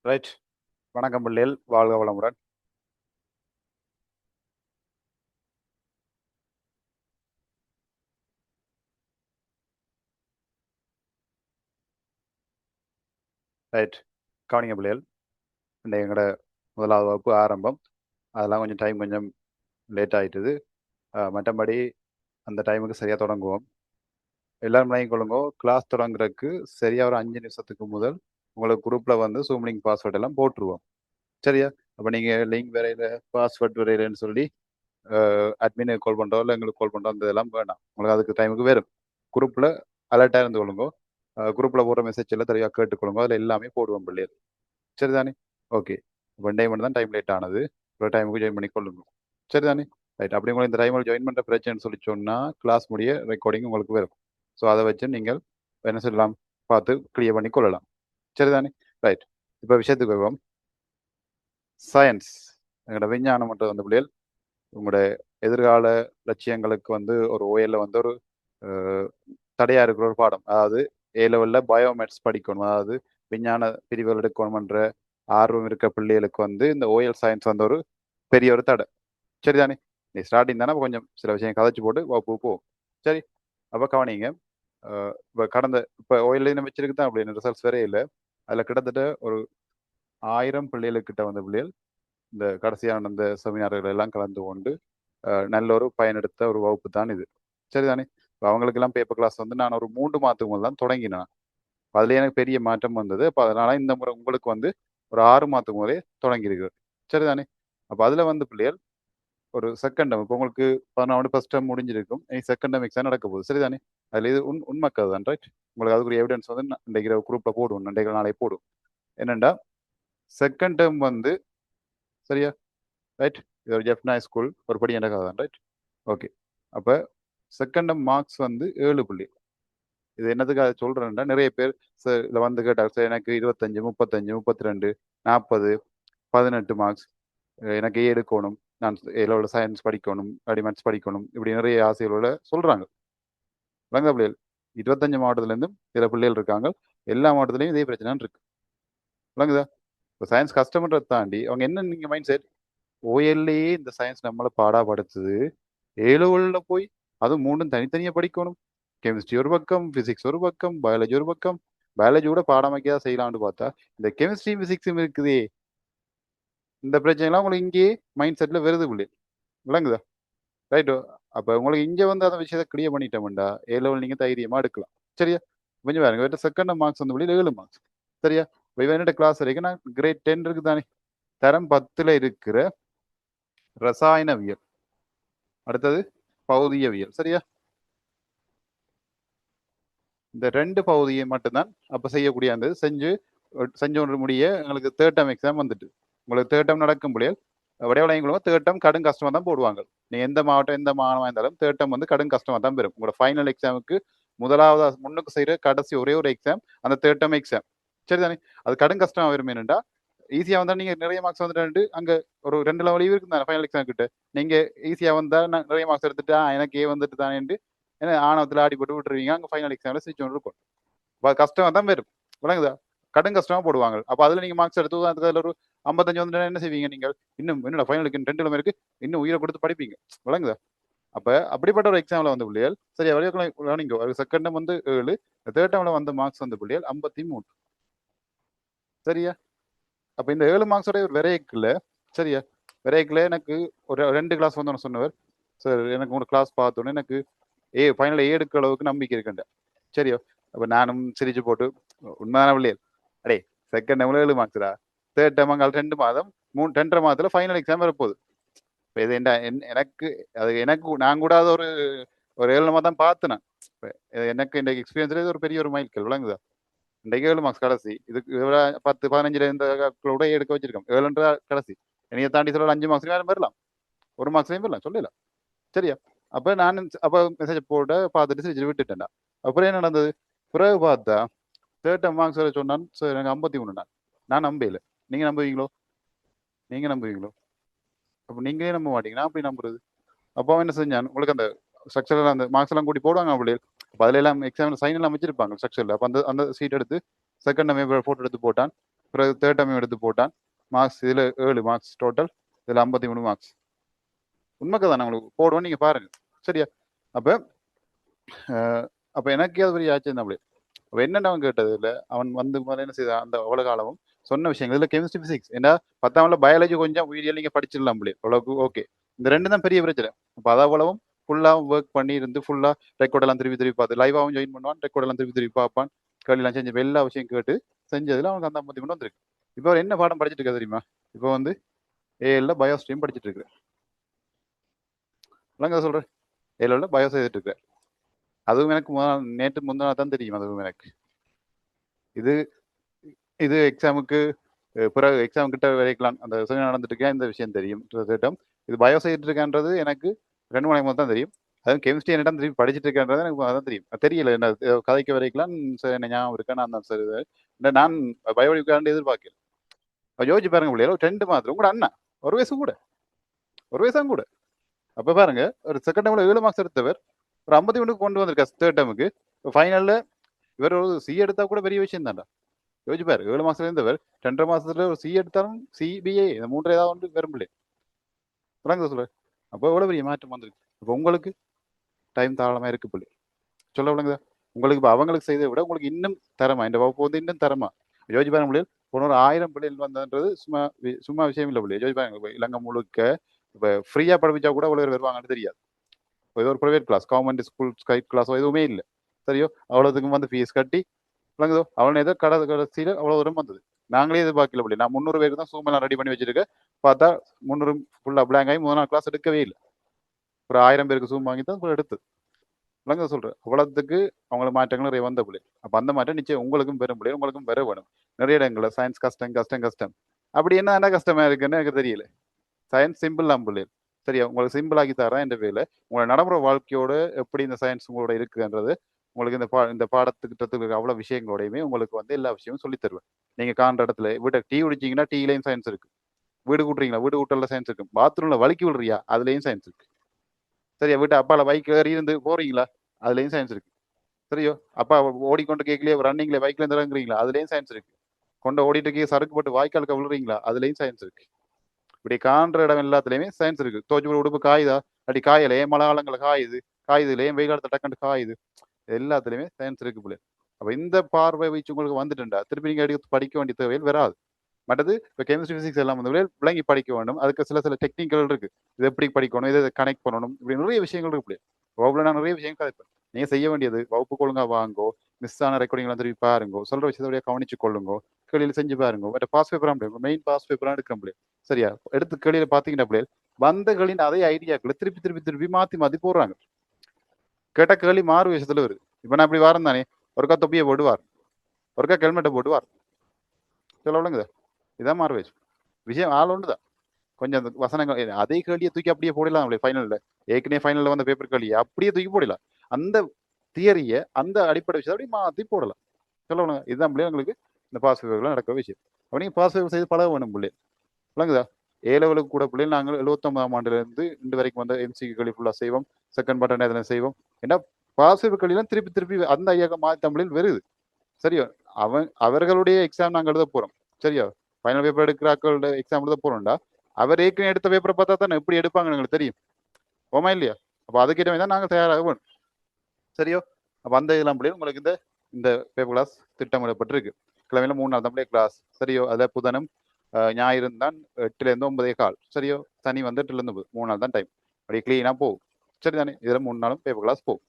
Right. வணக்கம் பிள்ளைகள். வாழ்க வளமுடன். ரைட். கவனிங்க பிள்ளைகள். இன்றைக்கு எங்களோட 1வது வகுப்பு ஆரம்பம். அதெல்லாம் கொஞ்சம் டைம் கொஞ்சம் லேட் ஆயிட்டுது. மற்றபடி அந்த டைமுக்கு சரியாக தொடங்குவோம். எல்லாரும் விளங்கிக் கொள்ளுங்கோ. கிளாஸ் தொடங்குறதுக்கு சரியாக ஒரு 5 நிமிஷத்துக்கு முதல் உங்களுக்கு குரூப்பில் வந்து Zoom லிங்க் பாஸ்வேர்ட் எல்லாம் போட்டுருவோம். சரியா? அப்போ நீங்கள் லிங்க் வரையில பாஸ்வேர்ட் வரையிலன்னு சொல்லி அட்மினுக்கு கால் பண்ணுறோம், இல்லை எங்களுக்கு கால் பண்ணுறோம், அந்த இதெல்லாம் வேண்டாம். உங்களுக்கு அதுக்கு டைமுக்கு வரும். குரூப்பில் அலர்ட்டாக இருந்து கொள்ளுங்கோ. குரூப்பில் போடுற மெசேஜ் எல்லாம் தெளிவாக கேட்டுக்கொள்ளுங்க. அதில் எல்லாமே போடுவோம் பிள்ளைகள். சரிதானே? ஓகே. ஒன் டே மட்டும் தான் டைம் லேட் ஆனது. ஒரு டைமுக்கு ஜாயின் பண்ணி கொள்ளுங்க. சரிதானே? ரைட். அப்படி உங்களுக்கு இந்த டைமில் ஜாயின் பண்ணுற பிரச்சனைன்னு சொல்லி சொன்னால் கிளாஸ் முடிய ரெக்கார்டிங் உங்களுக்கு வரும். ஸோ அதை வச்சு நீங்கள் என்ன சொல்லலாம், பார்த்து கிளியர் பண்ணி கொள்ளலாம். சரிதானே? ரைட். இப்போ விஷயத்துக்கு வருவோம். சயின்ஸ், எங்களோட விஞ்ஞானம் மட்டும் வந்து பிள்ளைகள் உங்களோட எதிர்கால லட்சியங்களுக்கு வந்து ஒரு ஓஎல்ல வந்து ஒரு தடையாக இருக்கிற ஒரு பாடம். அதாவது ஏ லெவலில் பயோமேட்ஸ் படிக்கணும், அதாவது விஞ்ஞான பிரிவுகள் எடுக்கணுமன்ற ஆர்வம் இருக்க பிள்ளைகளுக்கு வந்து இந்த ஓஎல் சயின்ஸ் வந்து ஒரு பெரிய ஒரு தடை. சரிதானே? நீ ஸ்டார்டிங் தானே, கொஞ்சம் சில விஷயம் கதைச்சு போட்டு வகுப்பு போகும். சரி, அப்போ கவனிங்க. இப்போ கடந்த இப்போ ஓஎல் நம்ம வச்சிருக்கு தான் அப்படின்னு ரிசல்ட்ஸ் வேறே இல்லை. அதில் கிட்டத்தட்ட ஒரு 1000 பிள்ளைகளுக்கிட்ட வந்து பிள்ளைகள் இந்த கடைசியான இந்த செமினார்கள் எல்லாம் கலந்து கொண்டு நல்ல ஒரு பயனெடுத்த ஒரு வகுப்பு தான் இது. சரிதானே? இப்போ அவங்களுக்கெல்லாம் பேப்பர் கிளாஸ் வந்து நான் ஒரு 3 மாதத்துக்கு முதல் தான் தொடங்கினேன். அதுல எனக்கு பெரிய மாற்றம் வந்தது. அப்போ அதனால இந்த முறை உங்களுக்கு வந்து ஒரு 6 மாதத்துக்கு முதலே தொடங்கியிருக்கு. சரிதானே? அப்போ அதில் வந்து பிள்ளைகள் ஒரு செகண்ட் டேர்ம், இப்போ உங்களுக்கு 11 ஃபர்ஸ்ட் டேர்ம் முடிஞ்சிருக்கும். செகண்ட் டேர்ம் எக்ஸாம் நடக்க போகுது. சரிதானே? அதில் இது உண்மைக்காது தான். ரைட். உங்களுக்கு அதுக்குரிய எவிடன்ஸ் வந்து இன்றைக்கு குரூப்பில் போடும், இன்றைக்கு நாளை போடும். என்னென்னா செகண்ட் டேர்ம் வந்து சரியா? ரைட். இது ஒரு ஜெஃப்னா ஸ்கூல் ஒரு படி எனக்காக தான். ரைட். ஓகே. அப்போ செகண்ட் டேர்ம் மார்க்ஸ் வந்து 7 புள்ளி. இது என்னதுக்காக சொல்கிறேன்னா, நிறைய பேர் சார் இதில் வந்து கேட்டார், சார் எனக்கு 25, 35, 32, 40, 18 மார்க்ஸ், எனக்கு எடுக்கணும், நான் ஏலோட சயின்ஸ் படிக்கணும், மேத்ஸ் படிக்கணும், இப்படி நிறைய ஆசைகளோட சொல்கிறாங்க. விளங்க பிள்ளைகள் 25 மாவட்டத்துலேருந்தும் சில பிள்ளைகள் இருக்காங்க. எல்லா மாவட்டத்துலேயும் இதே பிரச்சனை இருக்கு. விளங்குதா? இப்போ சயின்ஸ் கஷ்டம்ன்றதை தாண்டி அவங்க என்ன, நீங்கள் மைண்ட் செட் ஓஎல்லையே இந்த சயின்ஸ் நம்மளை பாடாப்படுத்துது, ஏலோவில் போய் அதுவும் மூணும் தனித்தனியாக படிக்கணும். கெமிஸ்ட்ரி ஒரு பக்கம், பிசிக்ஸ் ஒரு பக்கம், பயாலஜி ஒரு பக்கம். பயாலஜி கூட பாடமாக்கியா செய்யலாம்னு பார்த்தா இந்த கெமிஸ்ட்ரி பிசிக்ஸும் இருக்குதே. இந்த பிரச்சனைலாம் உங்களுக்கு இங்கேயே மைண்ட் செட்டில் வருது பிள்ளை. விளங்குதா? ரைட்டு. அப்போ உங்களுக்கு இங்கே வந்து அந்த விஷயத்தை கிளியர் பண்ணிட்டோம்டா ஏ லெவல் நீங்கள் தைரியமாக எடுக்கலாம். சரியா? கொஞ்சம் பாருங்க, செகண்ட் மார்க்ஸ் வந்து பிள்ளை 7 மார்க்ஸ். சரியா? இப்போ இவன்கிட்ட கிளாஸ் வரைக்கும் நான் கிரேட் 10 இருக்கு தானே, தரம் 10ல் இருக்கிற ரசாயனவியல், அடுத்தது பௌதியவியல். சரியா? இந்த 2 பகுதியை மட்டும்தான் அப்போ செய்யக்கூடிய அந்த செஞ்சு முடிய எங்களுக்கு தேர்ட் டேர்ம் எக்ஸாம் வந்துட்டு, உங்களுக்கு தேர்ட் டேர்ம் நடக்கும் முடியாது. விடைவளையங்களும் தேர்ட் டேர்ம் கடும் கஷ்டமாக தான் போடுவாங்க. நீங்கள் எந்த மாவட்டம் எந்த மாநிலம் இருந்தாலும் தேர்ட் டேர்ம் வந்து கடும் கஷ்டமாக தான் பெறும். உங்களோட ஃபைனல் எக்ஸாமுக்கு முதலாவது முன்னுக்கு செய்கிற கடைசி ஒரே ஒரு எக்ஸாம் அந்த தேர்ட் டேர்ம் எக்ஸாம். சரிதானே? அது கடும் கஷ்டமாக வரும். என்னென்னா ஈஸியாக வந்தால் நீங்கள் நிறைய மார்க்ஸ் வந்துட்டு அங்கே ஒரு 2 லெவல் இருக்கு தானே ஃபைனல் எக்ஸாம் கிட்ட. நீங்கள் ஈஸியாக வந்தால் நான் நிறைய மார்க்ஸ் எடுத்துட்டா எனக்கு ஏ வந்துட்டு தானே, ஏன்னா ஆணவத்தில் ஆடி போட்டு விட்டுருவீங்க. அங்கே ஃபைனல் எக்ஸாமில் சிரிச்சு ஒன்று இருக்கும். கஷ்டமாக தான் வரும். விளங்குதா? கடும் கஷ்டமாக போடுவாங்க. அப்போ அதில் நீங்கள் மார்க்ஸ் எடுத்து அதில் ஒரு 55 வந்துட்டு என்ன செய்வீங்க நீங்கள்? இன்னும் என்னோட ஃபைனலுக்கு 2 கிலோமீட்டர் இருக்கு, இன்னும் உயிரை கொடுத்து படிப்பீங்க. விளங்குதா? அப்போ அப்படிப்பட்ட ஒரு எக்ஸாமில் வந்து பிள்ளைகள் சரியா வரைக்கும் ஒரு செகண்ட் டேர்ம் வந்து 7, தேர்ட் டேர்மில் வந்த மார்க்ஸ் வந்து பிள்ளைகள் 53. சரியா? அப்போ இந்த 7 மார்க்ஸோட ஒரு விரைக்கில், சரியா, விரைக்கில் எனக்கு ஒரு 2 கிளாஸ் வந்து சொன்னவர், சார் எனக்கு உங்களோட கிளாஸ் பார்த்தோன்னே எனக்கு ஃபைனலில் எடுக்கிற அளவுக்கு நம்பிக்கை இருக்குண்டேன். சரியோ? அப்போ நானும் சிரிச்சு போட்டு, உண்மையான பிள்ளைகள், அடே செகண்ட் டேர்மில் 7 மார்க்ஸ்டா, தேர்ட் டேர்ம் அங்கே 2 மாதம் 2.5 மாதத்தில் ஃபைனல் எக்ஸாம் வரப்போகுது. இப்போ இது எனக்கு அது எனக்கு நான் கூட அது ஒரு 7 மாதம் தான் பார்த்தேன். இப்போ எனக்கு இந்த எக்ஸ்பீரியன்ஸ்லேயே ஒரு பெரிய ஒரு மைல்கல். விளங்குதா? இன்றைக்கு 7 மார்க்ஸ் கடைசி. இதுக்கு 10, 15 இந்த கூட எடுக்க வச்சிருக்கோம். 7 கடைசி. என்னைய தாண்டி சொல்ல 5 மார்க்ஸ் வேறு வரலாம், 1 மார்க்ஸ்லையும் வரலாம், சொல்லலாம். சரியா? அப்போ நான் அப்போ மெசேஜ் போட்டு பார்த்துட்டு சிரிச்சு விட்டுட்டேன்டா. அப்புறம் என்ன நடந்தது? பிறகு பார்த்தா தேர்ட் மார்க்ஸ் வர சொன்னான் சார், எனக்கு 53. நான் நம்பல. நீங்கள் நம்புவீங்களோ? நீங்கள் நம்புவீங்களோ? அப்போ நீங்களே நம்ப மாட்டீங்க, நான் அப்படி நம்புறது. அப்போ அவன் என்ன செஞ்சான், உங்களுக்கு அந்த ஸ்ட்ரக்சரில் அந்த மார்க்ஸ் எல்லாம் கூட்டி போடுவாங்க அப்படியே. அப்போ அதில் எல்லாம் எக்ஸாமில் சைன் எல்லாம் வச்சிருப்பாங்க ஸ்ட்ரக்சரில். அப்போ அந்த அந்த சீட் எடுத்து செகண்ட் ஃபோட்டோ எடுத்து போட்டான். பிறகு தேர்ட் டைம் எடுத்து போட்டான். மார்க்ஸ் இதில் 7 மார்க்ஸ் டோட்டல், இதில் 53 மார்க்ஸ். உண்மைக்கு தான் உங்களுக்கு போடுவோம், நீங்கள் பாருங்க. சரியா? அப்போ அப்போ எனக்கே அது பெரிய ஆச்சரியம் தான். அப்படி அப்போ என்னென்ன அவன் கேட்டது இல்லை, அவன் வந்து முதல்ல என்ன செய்தான், அந்த அவ்வளோ காலமும் சொன்ன விஷயங்கள் இதில் கெமிஸ்ட்ரி ஃபிசிக்ஸ். ஏன்னா 10ஆம் பயாலஜி கொஞ்சம் உயிரியல் நீங்கள் படிச்சிடலாம் அப்படியே அவ்வளோக்கு. ஓகே, இந்த ரெண்டு தான் பெரிய பிரச்சனை. அப்போ அது அவ்வளவும் ஃபுல்லாக ஒர்க் பண்ணி இருந்து ஃபுல்லாக ரெக்கார்டெல்லாம் திருப்பி திருப்பி பார்த்து லைவாகவும் ஜாயின் பண்ணுவான், ரெக்கார்டெல்லாம் திருப்பி திருப்பி பார்ப்பான், கேள்விலாம் செஞ்சு எல்லா விஷயம் கேட்டு செஞ்சதில் அவனுக்கு அந்த 50 கொண்டு வந்துருக்கு. இப்போ அவர் என்ன பாடம் படிச்சுட்டு இருக்கா தெரியுமா? இப்போ வந்து ஏஎல்ல பயோ ஸ்ட்ரீம் படிச்சுட்டு இருக்கு. இல்லைங்க சொல்கிறேன், ஏஎல்ல பயோ செய்துட்டு இருக்கு. அதுவும் எனக்கு நேற்று முந்தினா தான் தெரியும். அதுவும் எனக்கு இது இது எக்ஸாமுக்கு பிறகு எக்ஸாம் கிட்ட வரைக்கலாம் அந்த நடந்துட்டு இருக்கேன், இந்த விஷயம் தெரியும் திட்டம். இது பயோ செய்துட்டு இருக்கேன்றது எனக்கு 2 மணி நேரம் தான் தெரியும். அதுவும் கெமிஸ்ட்ரி என்னிடம் திருப்பி படிச்சுட்டு இருக்கேன்றது எனக்கு அதான் தெரியும். தெரியல என்ன கதைக்கு வரைக்கலாம் என்ன ஞாபகம் இருக்கேன். நான் சரி, நான் பயோடிக்காண்டு எதிர்பார்க்கல. யோசிச்சு பாருங்க பிள்ளைகளோ, 2 மாத்திரம் கூட அண்ணா ஒரு வயசு கூட, ஒரு வயசாக கூட. அப்போ பாருங்க, ஒரு செகண்ட் டைம்ல 7 மார்க்ஸ் எடுத்தவர் ஒரு 51 கொண்டு வந்திருக்கா தேர்ட் டைமுக்கு. ஃபைனல்ல இவர் ஒரு சி எடுத்தா கூட பெரிய விஷயம் தான்டா. யோசிப்பார், 7 மாசத்துல இருந்தவர் 2.5 மாசத்துல ஒரு சி எடுத்தாலும் சிபிஏ இந்த 3 ஏதாவது ஒன்று வரும் பிள்ளை. சொல்ல அப்போ எவ்வளோ பெரிய மாற்றம் வந்திருக்கு. இப்போ உங்களுக்கு டைம் தாராளமாக இருக்கு பிள்ளை. சொல்ல விளங்குதா? உங்களுக்கு இப்போ அவங்களுக்கு செய்ததை விட உங்களுக்கு இன்னும் தரமா, இந்த வகுப்பு வந்து இன்னும் தரமா. யோசிச்சு பாருங்க பிள்ளைகள், போன 1000 பிள்ளைகள் வந்ததுன்றது சும்மா சும்மா விஷயம் இல்லை பிள்ளை. யோசிச்சு பாருங்க, இலங்கை முழுக்க இப்போ ஃப்ரீயாக படிப்பிச்சா கூட அவ்வளோ பேர் வருவாங்கன்னு தெரியாது. ஏதோ ஒரு ப்ரைவேட் கிளாஸ், கவர்மெண்ட் ஸ்கூல் ஸ்கைட் கிளாஸோ எதுவுமே இல்லை. சரியோ, அவ்வளோத்துக்கும் வந்து ஃபீஸ் கட்டி விளங்குதோ, அவன் ஏதோ கடைசியில் அவ்வளோ தூரம் வந்தது. நாங்களே எதிர்பார்க்கல பிள்ளை. நான் 300 பேருக்கு தான் சூமெல்லாம் ரெடி பண்ணி வச்சிருக்கேன். பார்த்தா 300 ஃபுல்லாக பிளாங்க் ஆகி முதல் நாள் கிளாஸ் எடுக்கவே இல்லை. ஒரு 1000 பேருக்கு சூம் வாங்கி தான் எடுத்து விளங்க சொல்கிறேன். அவ்வளோத்துக்கு அவங்களுக்கு மாற்றங்கள் நிறைய வந்த பிள்ளை. அப்போ அந்த மாற்றம் நிச்சயம் உங்களுக்கும் பெரும் பிள்ளை, உங்களுக்கும் பெற வேணும். நிறைய இடங்களில் சயின்ஸ் கஷ்டம் கஷ்டம் கஷ்டம். அப்படி என்ன கஷ்டமா இருக்குன்னு எனக்கு தெரியல. சயின்ஸ் சிம்பிள் தான் பிள்ளை. சரியா? உங்களுக்கு சிம்பிள் ஆக்கி தரேன் என்ற வேலை. உங்களோட நடைமுறை வாழ்க்கையோட எப்படி இந்த சயின்ஸ் உங்களோட இருக்குன்றது உங்களுக்கு இந்த பாடத்துக்கிட்டத்துக்கு அவ்வளோ விஷயங்களோடையுமே உங்களுக்கு வந்து எல்லா விஷயமும் சொல்லி தருவேன். நீங்கள் காண்ற இடத்துல வீட்டை டீ குடிச்சிங்கன்னா டீலையும் சயின்ஸ் இருக்கு. வீடு கூட்டுறீங்களா, வீடு கூட்டல சயின்ஸ் இருக்கு. பாத்ரூம்ல வலிக்கி விடுறியா, அதுலேயும் சயின்ஸ் இருக்கு. சரியா? வீட்டு அப்பால பைக் ஏறி இருந்து போறீங்களா, அதுலேயும் சயின்ஸ் இருக்கு. சரியோ? அப்பா ஓடிக்கொண்டு கேட்கலையே ரன்னிங்ல பைக்ல இருந்து இறங்குறீங்களா, அதுலேயும் சயின்ஸ் இருக்கு. கொண்ட ஓடிட்டு இருக்கே சறுக்கு போட்டு வாய்க்காலுக்கு விழுறீங்களா, அதுலேயும் சயின்ஸ் இருக்கு. இப்படி காண்ற இடம் எல்லாத்துலயுமே சயின்ஸ் இருக்கு. தோச்சு உடுப்பு காயுதா, அப்படி காயல, ஏன் மழை காலங்களை காயுது, காயுதுல ஏன் வெயில் காலத்தை டக்குன்னு காயுது, எல்லாத்துலயுமே சயின்ஸ் இருக்கு பிள்ளை. அப்ப இந்த பார்வை வச்சு உங்களுக்கு வந்துட்டுண்டா திருப்பி நீங்க எடுத்து படிக்க வேண்டிய தேவையில் வராது. மற்றது இப்போ கெமிஸ்ட்ரி பிசிக்ஸ் எல்லாம் வந்து விளங்கி படிக்க வேண்டும். அதுக்கு சில டெக்னிக்கல் இருக்கு. இது எப்படி படிக்கணும், இதை கனெக்ட் பண்ணணும், இப்படி நிறைய விஷயங்கள் இருக்கு பிள்ளை. வகுப்புல நான் நிறைய விஷயம் கதைப்பேன். நீங்க செய்ய வேண்டியது வகுப்பு ஒழுங்கா வாங்கோ, மிஸ் ஆன ரெக்கார்டிங்லாம் திருப்பி பாருங்கோ, சொல்ற விஷயத்தோடய கவனிச்சு கொள்ளுங்கோ, கேள்வியில் செஞ்சு பாருங்க. பட் பாஸ் பேப்பரா மெயின் பாஸ் பேப்பரா எடுக்க முடியும். சரியா? எடுத்து கேள்வியில பாத்தீங்கன்னா பிள்ளை வந்த கேள்வியின் அதே ஐடியாக்களை திருப்பி திருப்பி திருப்பி மாத்தி மாத்தி போடுறாங்க. கேட்ட கேள்வி மாறு விஷயத்துல வருது. இப்ப நான் இப்படி வாரம் தானே, ஒருக்கா தொப்பியை போடுவார், ஒருக்கா ஹெல்மெட்டை போடுவார். சொல்ல விளங்குதா? இதான் மாறு விஷயம் ஆள் ஒன்றுதான். கொஞ்சம் அந்த வசனங்கள் அதே கேள்வியை தூக்கி அப்படியே போடலாம். அவளை ஃபைனல்ல ஏற்கனவே ஃபைனல்ல வந்த பேப்பர் கேள்வியை அப்படியே தூக்கி போடலாம். அந்த தியரியை அந்த அடிப்படை விஷயத்தை அப்படி மாற்றி போடலாம். சொல்லணும், இதுதான் பிள்ளை உங்களுக்கு இந்த பாஸ் பேப்பர்லாம் நடக்க விஷயம். அப்படி பாஸ் பேப்பர் செய்து பழக வேணும் பிள்ளை. விளங்குதா? ஏ லெவலுக்கு கூட பிள்ளை நாங்கள் 79ஆம் ஆண்டுலேருந்து இன்று வரைக்கும் வந்து எம்சிக்கு கேள்வி ஃபுல்லாக செய்வோம், செகண்ட் பட்டன் எதனா செய்வோம். ஏன்னா பாஸ் பேப்பர் கேள்விலாம் திருப்பி திருப்பி அந்த ஐயாக்க மாற்றி தமிழில் வருது. சரியோ? அவர்களுடைய எக்ஸாம் நாங்கள் எழுத போறோம். சரியா? ஃபைனல் பேப்பர் எடுக்கிறாக்களோட எக்ஸாம் எழுத போறோம்டா, அவர் ஏற்கனவே எடுத்த பேப்பரை பார்த்தா தானே எப்படி எடுப்பாங்கன்னு எங்களுக்கு தெரியும். ஓமா இல்லையா? அப்போ அதுக்கிட்ட தான் நாங்கள் தயாராக வேணும். சரியோ? அப்போ அந்த இதெல்லாம் பிள்ளைங்க உங்களுக்கு இந்த பேப்பர் கிளாஸ் திட்டமிடப்பட்டிருக்கு. கிழமையில 3 நாள் தமிழே கிளாஸ். சரியோ? அதில் புதனும் ஞாயிறு தான் 8லேருந்து 9:15. சரியோ? சனி வந்து 8லேருந்து 9, 3 நாள் தான் டைம். அப்படியே கிளீனாக போகும். சரி தானே? இதில் 3 நாளும் பேப்பர் கிளாஸ் போகும்.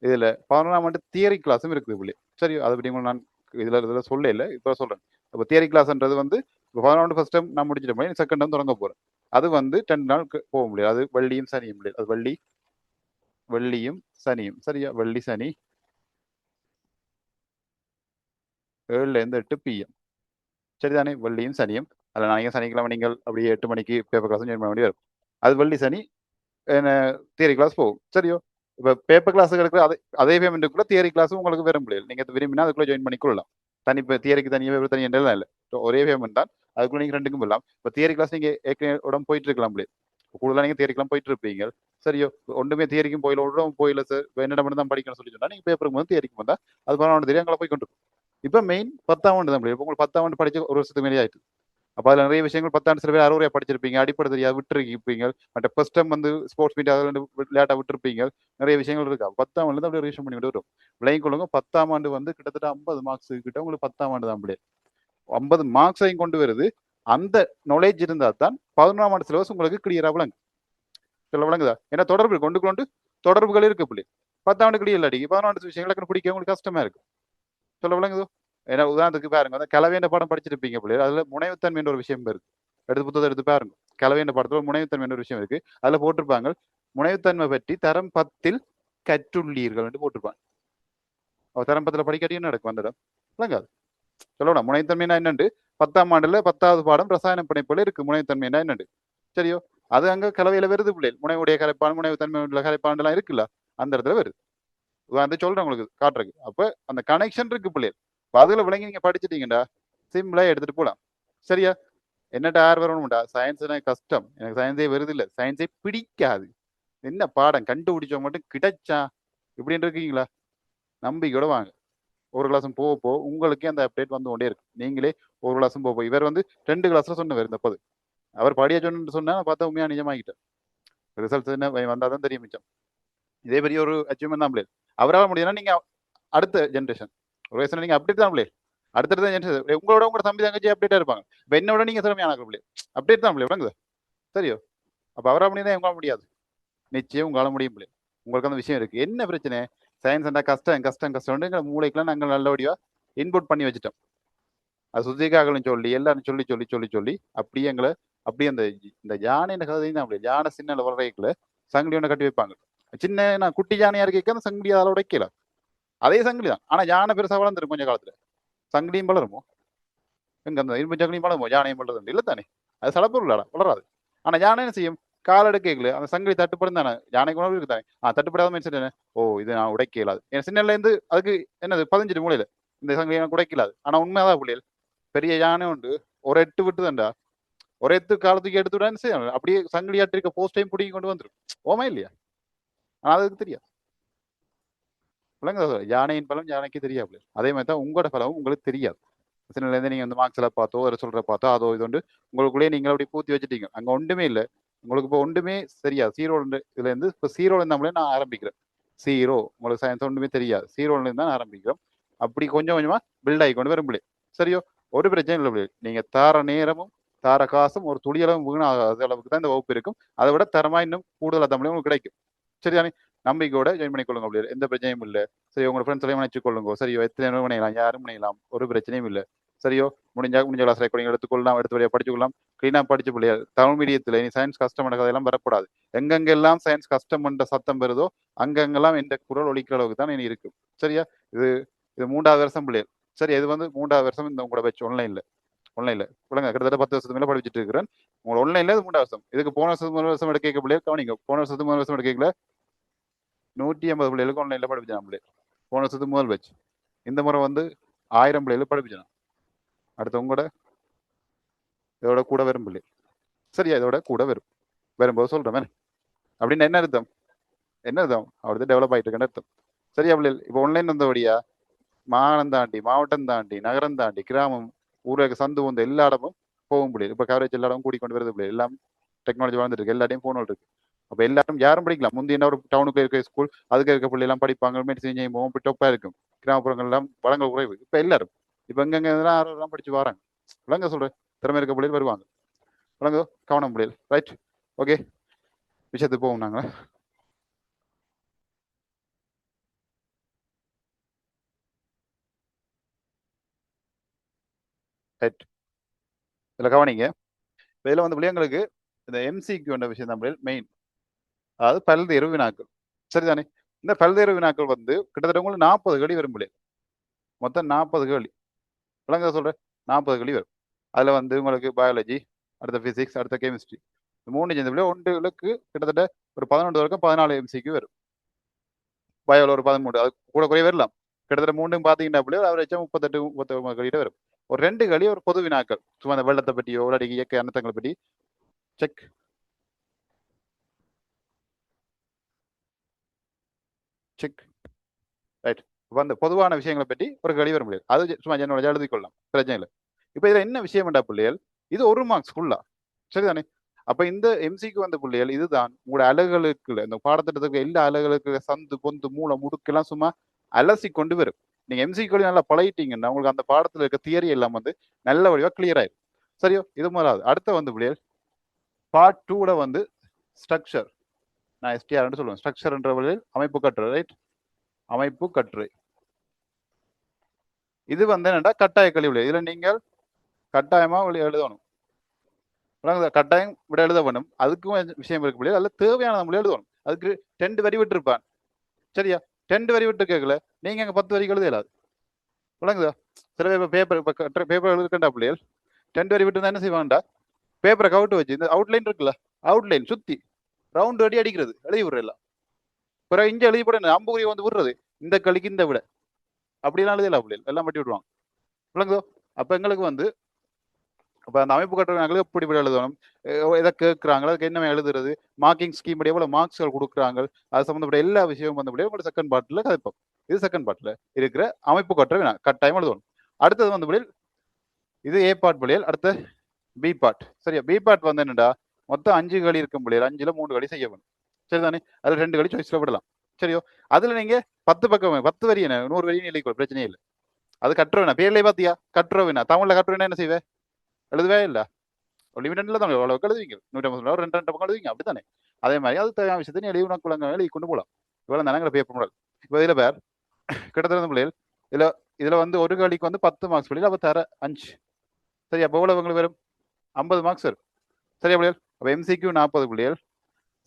இதில் 11ஆம் ஆண்டு தியரி கிளாஸும் இருக்குது பிள்ளை. சரி, அதை பற்றி நான் இதில் சொல்ல இல்லை, இப்போ சொல்கிறேன். இப்போ தியரி கிளாஸ்ன்றது வந்து இப்போ 11 ஃபர்ஸ்ட் டைம் நான் முடிச்சிட்டு செகண்ட் டைம் தொடங்க போகிறேன். அது வந்து 10 நாள் போக முடியாது. அது வெள்ளியும் சனியும் முடியாது. அது வெள்ளியும் சனியும். சரியா? வெள்ளி சனி 7லேருந்து 8 PM. சரிதானே? வெள்ளியும் சனியும். அதில் நான் சனிக்கிழமை நீங்கள் அப்படியே 8 மணிக்கு பேப்பர் கிளாஸும் ஜாயின் பண்ண வேண்டிய இருக்கும். அது வெள்ளி சனி தியரி கிளாஸ் போகும். சரியோ? இப்போ பேப்பர் கிளாஸ் எடுக்கிற அதே பேமெண்ட்டுக்குள்ள தியரி கிளாஸும் உங்களுக்கு வர முடியாது. நீங்கள் விரும்பினா அதுக்குள்ள ஜாயின் பண்ணிக்கொள்ளலாம். இப்போ தியரிக்கு தனியாக பேப்பர் தனி என்றெல்லாம் இல்லை. ஒரே பேமெண்ட் தான். அதுக்குள்ள நீங்கள் ரெண்டுக்கும் போடலாம். இப்போ தியரி கிளாஸ் நீங்கள் ஏற்கனவே உடம்பு போயிட்டு இருக்கலாம் முடியாது. கூடுதலாக நீங்கள் தியரிக்கெல்லாம் போயிட்டு இருப்பீங்க. சரியோ? ஒன்றுமே தியரிக்கும் போயில உடம்பு போயில சார், இப்போ என்ன மட்டும் தான் படிக்கணும்னு சொல்லி சொன்னா நீங்கள் பேப்பருக்கு வந்து தியரிக்கும் வந்தால் அது பரவாயில்ல தெரியும், அங்கே போய் கொண்டு இப்போ மெயின் 10ஆம் ஆண்டு தான் பிள்ளை. இப்போ உங்களுக்கு 10ஆம் ஆண்டு படிச்சு ஒரு வருஷத்துக்கு மேலே ஆயிட்டு. அப்போ அதில் நிறைய விஷயங்கள் 10ஆண்டு சில பேர் அறுவரையாக படிச்சிருப்பீங்க, அடிப்படை தெரியாது விட்டுருப்பீங்க, மற்ற ஃபர்ஸ்ட் டைம் வந்து ஸ்போர்ட்ஸ் மீட் அதில் லேட்டாக விட்டுருப்பீங்க, நிறைய விஷயங்கள் இருக்கா. 10ஆம் ஆண்டு தான் அப்படியே ரிவிஷன் பண்ணி விட்டு வரும். விளையும் கொள்ளுங்க 10ஆம் ஆண்டு வந்து கிட்டத்தட்ட 50 மார்க்ஸ் கிட்ட உங்களுக்கு 10ஆம் ஆண்டு தான் பிள்ளை. 50 மார்க்ஸையும் கொண்டு வருது. அந்த நாலேஜ் இருந்தால் தான் 11ஆம் ஆண்டு சிலபஸ் உங்களுக்கு கிளியராக விளங்கு. சில விளங்குதா? ஏன்னா தொடர்பு கொண்டு கொண்டு தொடர்புகள் இருக்கு பிள்ளை. 10ஆம் ஆண்டு கிளியர் இல்லாட்டி 11ஆண்டு விஷயங்களுக்கு பிடிக்க உங்களுக்கு கஷ்டமா இருக்கு. சொல்ல விளங்குதோ? ஏன்னா உதாரணத்துக்கு பாருங்க, அந்த கலவையான பாடம் படிச்சிருப்பீங்க பிள்ளை. அதுல முனைவுத்தன்மை ஒரு விஷயம் இருக்கு. எடுத்து புத்தகத்தை எடுத்து பாருங்க. கலவையான பாடத்துல முனைவுத்தன்மை ஒரு விஷயம் இருக்கு. அதுல போட்டிருப்பாங்க, முனைவுத்தன்மை பற்றி தரம் 10ல் கற்றுள்ளீர்கள் என்று போட்டிருப்பாங்க. தரம் 10ல படிக்காட்டி என்ன நடக்கும் அந்த இடம்? விளங்காது. சொல்லணும் முனைத்தன்மைனா என்னண்டு 10ஆம் ஆண்டுல 10வது பாடம் ரசாயன பிணைப்புல இருக்கு. முனைத்தன்மைனா என்னண்டு சரியோ? அது அங்க கலவையில வருது பிள்ளை. முனைவுடைய கரைப்பான், முனைவு தன்மை உள்ள கரைப்பான் எல்லாம் இருக்குல்ல, அந்த இடத்துல வருது. உதாரணத்துக்கு சொல்றேன் உங்களுக்கு காட்டுறதுக்கு. அப்ப அந்த கனெக்ஷன் இருக்கு பிள்ளை. அதுல விளங்கி நீங்க படிச்சுட்டீங்கடா, சிம்பிளா எடுத்துட்டு போலாம். சரியா? என்னட்ட யார் வரணும்டா, சயின்ஸ் எனக்கு கஷ்டம், எனக்கு சயின்ஸே வருது இல்ல, சயின்ஸே பிடிக்காது, என்ன பாடம் கண்டுபிடிச்சவங்க மட்டும் கிடைச்சா இப்படின்னு இருக்கீங்களா, நம்பிக்கையோட வாங்க. ஒரு கிளாஸும் போக போக உங்களுக்கே அந்த அப்டேட் வந்து கொண்டே இருக்கு. நீங்களே ஒரு கிளாஸும் போக இவர் வந்து 2 கிளாஸ்ல சொன்னவர் இந்த 10 அவர் படிய சொன்னு சொன்னா பார்த்தா உண்மையா நிஜமாகிட்டார். ரிசல்ட்ஸ் என்ன வந்தால் தான் தெரியும் மிச்சம். இதே பெரிய ஒரு அச்சீவ்மெண்ட் தான் பிள்ளை. அவரால் முடியும்னா நீங்க அடுத்த ஜென்ரேஷன் ஒரு வயசுல நீங்க அப்டேட் தான் பிள்ளை. அடுத்தடுத்த ஜென்ரேஷன் உங்களோட உங்களோட தம்பி தங்கச்சி அப்டேட்டா இருப்பாங்க. இப்போ என்னோட நீங்க திறமையான பிள்ளை அப்டேட் தான் பிள்ளை விளங்குது. சரியோ? அப்போ அவரால் முடியும் தான் உங்களால் முடியாது. நிச்சயம் உங்களால் முடியும் பிள்ளை. உங்களுக்கு அந்த விஷயம் இருக்கு. என்ன பிரச்சனை? சயின்ஸ் என்ன கஷ்டம் கஷ்டம் கஷ்டம் மூளைக்கெல்லாம் நாங்கள் நல்லபடியா இன்புட் பண்ணி வச்சுட்டோம். அது சுத்திகாக்களும் சொல்லி எல்லாரும் சொல்லி சொல்லி சொல்லி சொல்லி அப்படியே எங்களை அப்படியே அந்த இந்த யானை கதையும் தான் அப்படியே யானை சின்ன வளர்றைக்குள்ள சங்கிலி ஒன்று கட்டி வைப்பாங்க. சின்ன நான் குட்டி யானையா இருக்க அந்த சங்கிலி அதை உடைக்கல. அதே சங்கிலி தான். ஆனா யானை பெருசா வளர்ந்துரும் கொஞ்ச காலத்துல. சங்கிலியும் வளருமோ? எங்க அந்த இரும்பு சங்கிலியும் வளருமோ? யானையும் வளருது இல்லை தானே? அது சலப்பொருளாடா வளராது. ஆனா யானை என்ன செய்யும்? கால் எடுக்கல அந்த சங்கிலி தட்டுப்படும் தானே, யானைக்கு உணவு இருக்குதானே. தட்டுப்படாத மாதிரி என்ன, ஓ இது நான் உடைக்க இயலாது, என் சின்னல இருந்து அதுக்கு என்னது பதிஞ்சிட்டு மூலையில இந்த சங்கிலி எனக்கு உடைக்கலாது. ஆனா உண்மையாதான் பிள்ளைகள் பெரிய யானை உண்டு ஒரு எட்டு விட்டு தான்டா, ஒரு எத்து காலத்துக்கு எடுத்துடான்னு செய்யணும். அப்படியே சங்கிலியாட்டு இருக்க போஸ்டையும் பிடிங்கி கொண்டு வந்துடும். ஓமா இல்லையா? ஆனா அதுக்கு தெரியாது. விளங்குதா? யானையின் பலம் யானைக்கு தெரியாது. அதே மாதிரி தான் உங்களோட பலமும் உங்களுக்கு தெரியாது. சின்னலேருந்து நீங்க வந்து மார்க்ஸ்ல பார்த்தோ ஒரு சொல்ற பார்த்தோ அதோ இது வந்து உங்களுக்குள்ளேயே நீங்க அப்படி பூத்தி வச்சுட்டீங்க. அங்க ஒன்றுமே இல்லை. உங்களுக்கு இப்போ ஒன்றுமே தெரியாது. இதுல இருந்து இப்போ ஜீரோல இருந்தாமலே நான் ஆரம்பிக்கிறேன். ஜீரோ உங்களுக்கு சயின்ஸ் ஒன்றுமே தெரியாது. ஜீரோல இருந்து தான் ஆரம்பிக்கிறோம். அப்படி கொஞ்சம் கொஞ்சமா பில்ட் ஆகி கொண்டு வரும் பிள்ளை. சரியோ? ஒரு பிரச்சனை இல்லை பிள்ளை. நீங்க தார நேரமும் தார காசும் ஒரு துளியளவும் வீணாகாத அளவுக்கு தான் இந்த வகுப்பு இருக்கும். அதை விட தரமா இன்னும் கூடுதலாக தமிழும் உங்களுக்கு கிடைக்கும். சரிதானே? நம்பிக்கையோட ஜாயின் பண்ணிக்கொள்ளுங்க பிள்ளை. எந்த பிரச்சனையும் இல்லை. சரி, உங்க ஃப்ரெண்ட்ஸ் எல்லாம் நினைச்சு கொள்ளுங்க. சரியோ? எத்தனை நேரம் பண்ணிடலாம், யாரும் பண்ணிடலாம், ஒரு பிரச்சனையும் இல்லை. சரியோ? முடிஞ்ச கிளாஸ் ரெக்கார்டிங் எடுத்துக்கொள்ளலாம், எடுத்து படிச்சுக்கொள்ளலாம். கிளீனா படிச்சு பிள்ளைகள் தமிழ் மீடியத்தில் இனி சயின்ஸ் கஷ்டம் என்ற கதையெல்லாம் வரக்கூடாது. எங்கெங்கெல்லாம் சயின்ஸ் கஷ்டம் என்ற சத்தம் வருதோ அங்கெங்கெல்லாம் எந்த குரல் ஒலிக்கிற அளவுக்கு தான் இனி இருக்கு. சரியா? இது இது 3வது வருஷம் பிள்ளைகள். சரி, இது வந்து 3வது வருஷம் இந்த உங்களோட வச்சு ஒன்லைன்ல பிள்ளைங்க கிட்டத்தட்ட 10 வருஷத்துக்கு மேல படிச்சுட்டு இருக்கிறேன். உங்களோட ஒன்லைன்ல இது 3வது வருஷம். இதுக்கு போன வருஷம் 3 வருஷம் எடுக்க பிள்ளைகள் கவனிங்க. போன வருஷத்துக்கு 3 வருஷம் எடுக்கல 150 பிள்ளைகளுக்கு ஒன்லைன்ல படிப்பிச்சான் பிள்ளை. போன வருஷத்துக்கு முதல் வச்சு இந்த முறை வந்து 1000 பிள்ளைகள் படிப்பிச்சான். அடுத்து உங்களோட இதோட கூட வரும் பிள்ளை. சரியா? இதோட கூட வரும்போது சொல்றேன் அப்படின்னு என்ன அர்த்தம்? என்ன அர்த்தம்? அவரது டெவலப் ஆயிட்டு இருக்குன்னு அர்த்தம். சரியா பிள்ளைகள்? இப்போ ஒன்லைன் வந்தபடியா மாகாணம் தாண்டி மாவட்டம் தாண்டி நகரம் தாண்டி கிராமம் ஊரக சந்து வந்து எல்லா இடமும் போகும் பிள்ளைகள். இப்போ கவரேஜ் எல்லா இடமும் கூடிக்கொண்டு வருது பிள்ளைகள். எல்லாம் டெக்னாலஜி வளர்ந்துட்டு இருக்கு. எல்லாத்தையும் போன் இருக்கு. அப்போ எல்லாரும் யாரும் படிக்கலாம். முந்தைய என்ன ஒரு டவுனுக்கு இருக்க ஸ்கூல் அதுக்கு இருக்க பிள்ளை எல்லாம் படிப்பாங்க, மெடிசன் செய்யும் டொப்பா இருக்கும். கிராமப்புறங்கள் எல்லாம் வளங்கள் குறைவு. இப்போ எல்லாரும் இப்போ எங்கெங்க ஆர்வம் படிச்சு வராங்க. விளங்க சொல்றேன். திறமை இருக்க பிள்ளைகள் வருவாங்க. விளங்க கவனம் பிள்ளைகள். ரைட்? ஓகே, விஷயத்துக்கு போவோம் நாங்க. ரைட், இதில் கவனிங்க. இதில் வந்து பிள்ளைங்களுக்கு இந்த எம்சிக்யூ என்ற விஷயம் தான் மெயின். அதாவது பல்வேறு வினாக்கள். சரிதானே? இந்த பல்வேறு வினாக்கள் வந்து கிட்டத்தட்ட உங்களுக்கு 40 கேள்வி வரும் பிள்ளை. மொத்தம் 40 கேள்வி. விளங்க சொல்றேன். 40 கேள்வி வரும். அதுல வந்து உங்களுக்கு பயாலஜி, அடுத்த பிசிக்ஸ், அடுத்த கெமிஸ்ட்ரி, இந்த 3 சேர்ந்த பிள்ளை ஒன்றுகளுக்கு கிட்டத்தட்ட ஒரு 11 வரைக்கும் 14 எம்சிக்யூ வரும். பயோல ஒரு 13, அது கூட குறைய வரலாம். கிட்டத்தட்ட 3 பார்த்தீங்கன்னா பிள்ளை அவரேஜா 38 39 கேள்வி வரும். ஒரு 2 கேள்வி ஒரு பொது வினாக்கள், சும்மா அந்த வெள்ளத்தை பற்றியோ இல்லாட்டி இயற்கை அனர்த்தங்களை பற்றி செக். செக். ரைட். அந்த பொதுவான விஷயங்களை பற்றி ஒரு கேள்வி வர முடியாது. அது சும்மா என்னோட எழுதி கொள்ளலாம், பிரச்சனை இல்லை. இப்போ இதில் என்ன விஷயம் வேண்டா பிள்ளைகள், இது 1 மார்க்ஸ் ஃபுல்லா, சரிதானே? அப்ப இந்த எம்சிக்கு வந்த பிள்ளைகள் இதுதான் உங்களோட அலகுகளுக்கு, இந்த பாடத்திட்டத்துக்கு எல்லா அலகுகளுக்கு சந்து பொந்து மூளை முடுக்கெல்லாம் சும்மா அலசி கொண்டு வரும். நீங்க எம்சிக்கு நல்லா பழகிட்டீங்கன்னா உங்களுக்கு அந்த பாடத்துல இருக்க தியரி எல்லாம் வந்து நல்ல வடிவா கிளியர் ஆயிடும். சரியோ? இது முதலாவது. அடுத்த வந்து பிள்ளைகள் பார்ட் 2ல வந்து ஸ்ட்ரக்சர், நான் எஸ்டிஆர்னு சொல்லுவேன். ஸ்ட்ரக்சர்ன்ற வழியில் அமைப்பு கட்டுரை, ரைட்? அமைப்பு கட்டுரை இது வந்து என்னடா கட்டாய கல்வி. இதுல நீங்கள் கட்டாயமா எழுதணும், கட்டாயம் விட எழுத வேணும். அதுக்கும் விஷயம் இருக்கு பிள்ளைகள். அதில் தேவையான நம்ம எழுதணும். அதுக்கு 2 வரி விட்டு இருப்பான், சரியா? 2 வரி விட்டு கேட்கல, நீங்க அங்க 10 வரி எழுத இயலாது. விளங்குதா? சில பேப்பர் பேப்பர் எழுதுக்கண்டா பிள்ளைகள் 2 வரி விட்டு என்ன செய்வான்டா, பேப்பரை கவுட்டு வச்சு இந்த அவுட்லைன் இருக்குல்ல, அவுட்லைன் சுத்தி ரவுண்ட் அடி அடிக்கிறது, எழுதி விடுற எல்லாம். பிறகு இங்க எழுதி போட அம்புக்குரிய வந்து விடுறது, இந்த களிக்கு இந்த விட அப்படிலாம் எழுதலாம் பிள்ளைகள், எல்லாம் பட்டி விடுவாங்க. விளங்குதோ? அப்ப எங்களுக்கு வந்து அப்போ அந்த அமைப்பு கட்டுறவங்களுக்கு எப்படி இப்படி எழுதணும், எதை கேட்குறாங்களோ அதுக்கு என்ன எழுதுறது, மார்க்கிங் ஸ்கீம் படி எவ்வளோ மார்க்ஸ்கள் கொடுக்குறாங்க, அது சம்மந்தப்பட்ட எல்லா விஷயமும் வந்தபடியே உங்களோட செகண்ட் பார்ட்டில் கதைப்போம். இது செகண்ட் பார்ட்டில் இருக்கிற அமைப்பு கட்டுரை கட்டாயம் எழுதணும். அடுத்தது வந்தபடி இது ஏ பார்ட் பிள்ளைகள். அடுத்த பி பார்ட், சரியா? பி பார்ட் வந்து என்னடா, மொத்தம் 5 களி இருக்கும் பிள்ளைகள். 5ல் 3 களி செய்ய வேணும், சரிதானே? அதில் 2 களி சாய்ஸில் விடலாம், சரியோ? அதில் நீங்க 10 பக்கம் 10 வரி என்ன 100 வரி எழுதிக்கோ, பிரச்சனையே இல்லை. அது கட்டுறவேனா பேர்லேயே பார்த்தியா, கட்டுறவேனா தமிழில் கட்டுறவேனா என்ன செய்வேன், எழுதுவே இல்லை. லிமிடெட்ல தான் எவ்வளவு எழுதுவீங்க, 150 2 பக்கம் எழுதுவீங்க, அப்படித்தானே? அதே மாதிரி அது தேவையான விஷயத்தை நீ எழுதி உனக்குள்ள எழுதி கொண்டு போகலாம். இவ்வளவு தானே பேப்பர் மாடல். இப்போ இதில் பேர் கிட்டத்தட்ட பிள்ளைகள் இதுல இதுல வந்து ஒரு களிக்கு வந்து 10 மார்க்ஸ் பிள்ளைகள், அப்போ தர 5, சரி? அப்போ எவ்வளவு உங்களுக்கு வரும், 50 மார்க்ஸ் வரும், சரியா பிள்ளைகள்? அப்போ எம்சிக்கு 40 பிள்ளைகள்,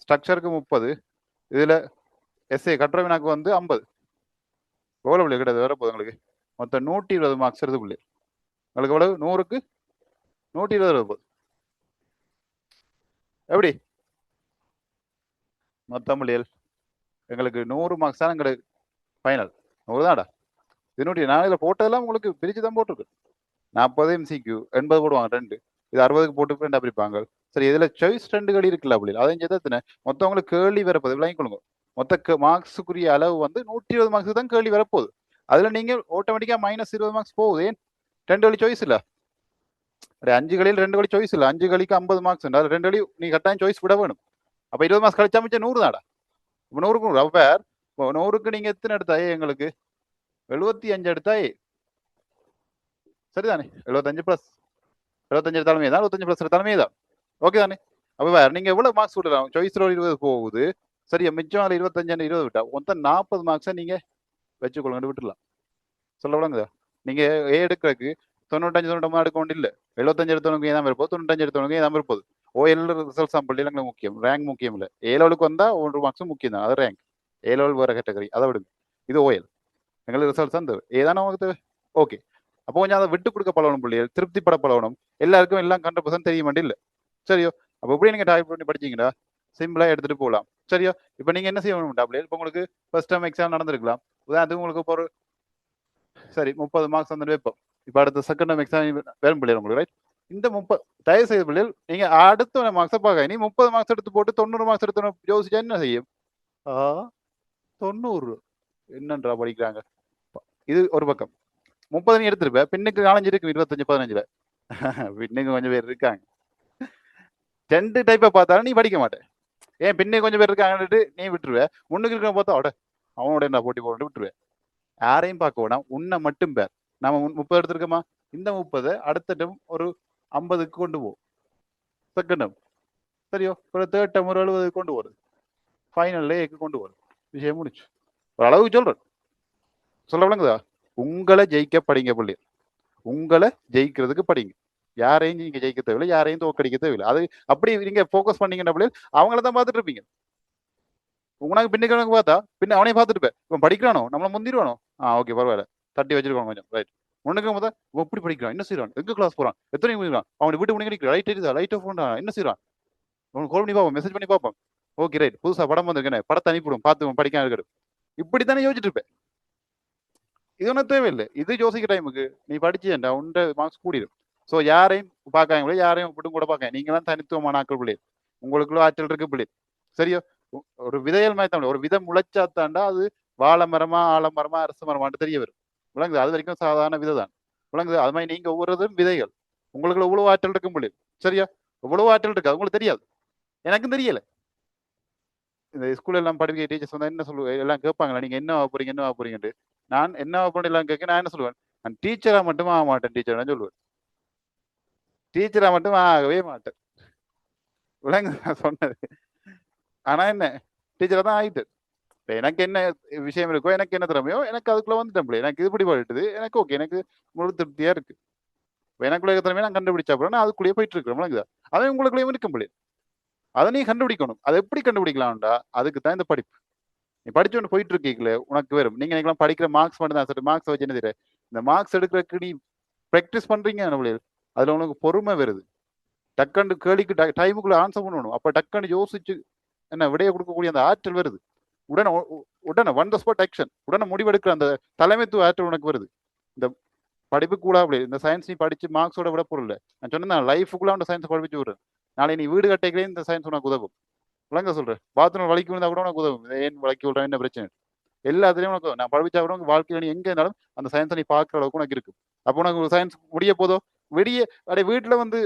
ஸ்ட்ரக்சருக்கு 30, இதுல எஸ்ஏ கட்டுறவினாக்கு வந்து 50. எவ்வளவு பிள்ளைகள் கிட்ட வரப்போகுது உங்களுக்கு, மொத்தம் 120 மார்க்ஸ் வருது பிள்ளைகள். உங்களுக்கு எவ்வளவு, 100க்கு 120 வருது போகுது. எப்படி மொத்தம் பிள்ளைகள் எங்களுக்கு 100 மார்க்ஸ் தான் எங்களுக்கு ஃபைனல், 100 தான்டா. இதனுடைய நான் இதில் போட்டதெல்லாம் உங்களுக்கு பிரித்து தான் போட்டிருக்கு. 40 எம்சிக்யூ 80 போடுவாங்க 2, இது 60க்கு போட்டு 2 பிரிப்பாங்க. சரி, இதில் சாய்ஸ் 2 களி இருக்குல்ல அப்படி, அதையும் சேர்த்து மொத்தம் உங்களுக்கு கேள்வி வரப்போகுது, விளங்கி கொள்ளுங்க. மொத்த மார்க்ஸுக்குரிய அளவு வந்து 120 மார்க்ஸ் தான் கேள்வி வரப்போகுது. அதில் நீங்கள் ஆட்டோமேட்டிக்காக -20 மார்க்ஸ் போகுது. ஏன் 2 களி சாய்ஸ் இல்லை, 5 களியில் 2 களி சாய்ஸ் இல்லை, 5 களிக்கு 50 மார்க்ஸ், அது 2 களி நீ கட்டாயம் சாய்ஸ் விட வேணும். அப்போ 20 மார்க்ஸ் கழிச்சா மிச்சம் 100 தாடா. இப்போ 100க்கு 100 அப்போ 100க்கு நீங்கள் எத்தனை எடுத்தாயே, எங்களுக்கு 75 எடுத்தாயே, சரிதானே? 75 + 75 எடுத்தாலுமே தான், 75 + எடுத்தாலுமே தான், ஓகே தானே? அப்போ வேற நீங்க எவ்வளவு மார்க்ஸ் விடலாம், சாய்ஸ்ல 20 போகுது, சரியா? மிச்சம் 25 20 விட்டா மொத்தம் 40 மார்க்ஸை நீங்க வச்சுக்கொள்ளுங்க, விட்டுடலாம். சொல்ல விளங்குதா? நீங்க ஏ எடுக்கிறதுக்கு 95 90 எடுக்க வேண்டிய இல்லை, 75 எடுத்தவனுக்கு ஏன் தான் இருப்போம், 95 எடுத்தவனுக்கு ஏன் தான் இருப்போது. ஓஎல் ரிசல்ட் சாம்பிள் எங்களுக்கு முக்கியம், ரேங்க் முக்கியம் இல்லை. ஏ லெவலுக்கு வந்தா 1 மார்க்ஸும் முக்கியம் தான், அது ரேங்க். ஏ லெவல் வேற கேட்டகரி, அதை விடுங்க. இது ஓஎல், எங்களுக்கு ரிசல்ட்ஸ் தான் தேவை. ஏதான உங்களுக்கு தேவை, ஓகே. அப்போ கொஞ்சம் அதை விட்டு கொடுக்க பழகணும் பிள்ளைகள், திருப்திப்பட பழகணும். எல்லாருக்கும் எல்லாம் 100% தெரிய மாட்டே இல்லை, சரியோ? அப்போ எப்படி நீங்க டைப் பண்ணி படிச்சீங்கன்னா சிம்பிளா எடுத்துட்டு போகலாம், சரியா? இப்போ நீங்க என்ன செய்யணும் பிள்ளைகள், இப்போ உங்களுக்கு ஃபர்ஸ்ட் டேர்ம் எக்ஸாம் நடந்திருக்கலாம், உதாரணத்துக்கு உங்களுக்கு இப்போ ஒரு சரி 30 மார்க்ஸ் வந்து வைப்போம். இப்போ அடுத்த செகண்ட் டேர்ம் எக்ஸாம் வேணும் பிள்ளைகள் உங்களுக்கு, ரைட்? இந்த 30 தயவு செய்த பிள்ளைகள் நீங்க அடுத்த மார்க்ஸை பார்க்க, நீ 30 மார்க்ஸ் எடுத்து போட்டு 90 மார்க்ஸ் எடுத்து யோசிச்சா என்ன செய்யும்? 90 என்னன்றா படிக்கிறாங்க. இது ஒரு பக்கம். 30 நீ எடுத்திருப்ப, பின்னுக்கு 4 இருக்கு 25 15ல பின்னுக்கு கொஞ்சம் பேர் இருக்காங்க. 2 டைப்பை பார்த்தாலும் நீ படிக்க மாட்டேன். ஏன் பின்னுக்கு கொஞ்சம் பேர் இருக்காங்கன்னுட்டு நீ விட்டுருவேன். முன்னுக்கு இருக்க பார்த்தா அவட அவனோட என்ன போட்டி போட்டு விட்டுருவேன். யாரையும் பார்க்க வேணாம், உன்னை மட்டும் பேர். நம்ம 30 எடுத்திருக்கோமா, இந்த 30 அடுத்த டைம் ஒரு 50க்கு கொண்டு போவோம், செகண்ட் டைம், சரியோ? ஒரு தேர்ட் டைம் ஒரு 70க்கு கொண்டு போறது, ஃபைனல்ல ஏக்கு கொண்டு போறது, விஷயம் முடிச்சு. ஒரு அளவுக்கு சொல்றேன், சொல்ல விளங்குதா? உங்களை ஜெயிக்க படிங்க பிள்ளை, உங்களை ஜெயிக்கிறதுக்கு படிங்க. யாரையும் நீங்க ஜெயிக்க தேவையில்லை, யாரையும் தோக்கடிக்க தேவையில்லை. அது அப்படி நீங்க போக்கஸ் பண்ணீங்கன்னா பிள்ளை அவங்கள தான் பார்த்துட்டு இருப்பீங்க. உனக்கு பின்னுக்கு பார்த்தா பின்ன அவனையும் பார்த்துட்டு இவன் படிக்கிறானோ நம்மள முந்திடுவானோ, ஓகே பரவாயில்ல, தட்டி வச்சிருக்கோம் கொஞ்சம், ரைட்? உனக்கு பார்த்தா எப்படி படிக்கிறான், என்ன செய்யறான், எங்க கிளாஸ் போறான், எத்தனை முடிக்கிறான், அவனை வீட்டு முடிக்க ரைட் இருக்குதா, லைட் ஆஃப் பண்ணா என்ன செய்யறான், உனக்கு கால் பண்ணி பார்ப்போம், மெசேஜ் பண்ணி பார்ப்போம், ஓகே ரைட், புதுசா படம் வந்திருக்கேன் படத்தை அனுப்பிவிடும் பார்த்து படிக்காம இருக்கிறது. இப்படித்தானே யோசிச்சுட்டு இருப்பேன். இது ஒன்றும் தேவையில்லை. இது யோசிக்கிற டைமுக்கு நீ படிச்சேன்டா உண்ட மார்க்ஸ் கூடிடும். ஸோ யாரையும் பார்க்காங்க, யாரையும் விட்டும் கூட பார்க்க, நீங்களாம் தனித்துவமான ஆக்கள் பிள்ளை, உங்களுக்குள்ள ஆற்றல் இருக்கு பிள்ளை, சரியோ? ஒரு விதையல் மாதிரி தான், ஒரு விதை முளைச்சாத்தாண்டா அது வாழை மரமா ஆலமரமா அரச மரமான்னு தெரிய வரும். விளங்குது? அது வரைக்கும் சாதாரண விதை தான். விளங்குது? அது மாதிரி நீங்க ஒவ்வொருதும் விதைகள். உங்களுக்கு எவ்வளவு ஆற்றல் இருக்கும் முடியும். சரியா? எவ்வளவு ஆற்றல் இருக்கு அது உங்களுக்கு தெரியாது. எனக்கும் தெரியல. இந்த ஸ்கூல்ல எல்லாம் படிக்க டீச்சர்ஸ் வந்து என்ன சொல்லுவாங்க, எல்லாம் கேட்பாங்களா நீங்க என்ன ஆக போறீங்க என்ன ஆக போறீங்கன்ட்டு. நான் என்ன ஆக போறேன் எல்லாம் கேட்க நான் என்ன சொல்லுவேன், நான் டீச்சரா மட்டும் ஆக மாட்டேன் டீச்சர் சொல்லுவேன். டீச்சரா மட்டும் ஆகவே மாட்டேன். விளங்குது நான் சொன்னது. ஆனா என்ன டீச்சரா தான் ஆயிட்டு. இப்ப எனக்கு என்ன விஷயம் இருக்கோ, எனக்கு என்ன திறமையோ எனக்கு அதுக்குள்ள வந்துட்டேன். எனக்கு இது பிடிபட்டுது, எனக்கு ஓகே, எனக்கு முழு திருப்தியா இருக்கு. இப்ப எனக்குள்ள இருக்க திறமையை நான் கண்டுபிடிச்சா அப்புறம் நான் அதுக்குள்ளேயே போயிட்டு இருக்கிறேன். விளங்குதா? அதை உங்களுக்குள்ளேயும் இருக்க முடியும். அதை நீ கண்டுபிடிக்கணும். அதை எப்படி கண்டுபிடிக்கலாம்டா, அதுக்கு தான் இந்த படிப்பு. நீ படிச்சு ஒன்று போயிட்டு இருக்கீங்களே உனக்கு வரும். நீங்க நினைக்கலாம் படிக்கிற மார்க்ஸ் மட்டும் தான். சரி மார்க்ஸ் வச்சு என்ன செய்யற, இந்த மார்க்ஸ் எடுக்கிறதுக்கு நீ ப்ராக்டிஸ் பண்றீங்க நம்மளே. அதுல உனக்கு பொறுமை வருது. டக்குன்னு கேள்விக்கு டைமுக்குள்ள ஆன்சர் பண்ணணும். அப்ப டக்குன்னு யோசிச்சு என்ன விடைய கொடுக்கக்கூடிய அந்த ஆற்றல் வருது. உடனே உடனே ஒன் த ஸ்பாட் ஆக்ஷன், உடனே முடிவெடுக்கிற அந்த தலைமைத்துவ ஆற்றல் உனக்கு வருது. இந்த படிப்பு கூட அப்படி இந்த சயின்ஸ் நீ படிச்சு மார்க்ஸோட விட பொருள் இல்லை. நான் சொன்னேன் லைஃபுக்குள்ள அந்த சயின்ஸ் படிச்சு விடுறேன். நாளை நீ வீடு கட்டைகளே இந்த சயின்ஸ் உனக்கு உதவும். விளங்க சொல்றேன். பாத்ரூம் வலிக்கு விழுந்தா கூட உனக்கு உதவும். ஏன் வலிக்கு விடுறேன் என்ன பிரச்சனை, எல்லாத்துலயும் உனக்கு நான் படிச்சா கூட உங்க வாழ்க்கையில நீ எங்க இருந்தாலும் அந்த சயின்ஸை நீ பார்க்குற அளவுக்கு உனக்கு இருக்கு. அப்போ உனக்கு சயின்ஸ் முடிய போதோ விடிய அப்படியே வீட்டுல வந்து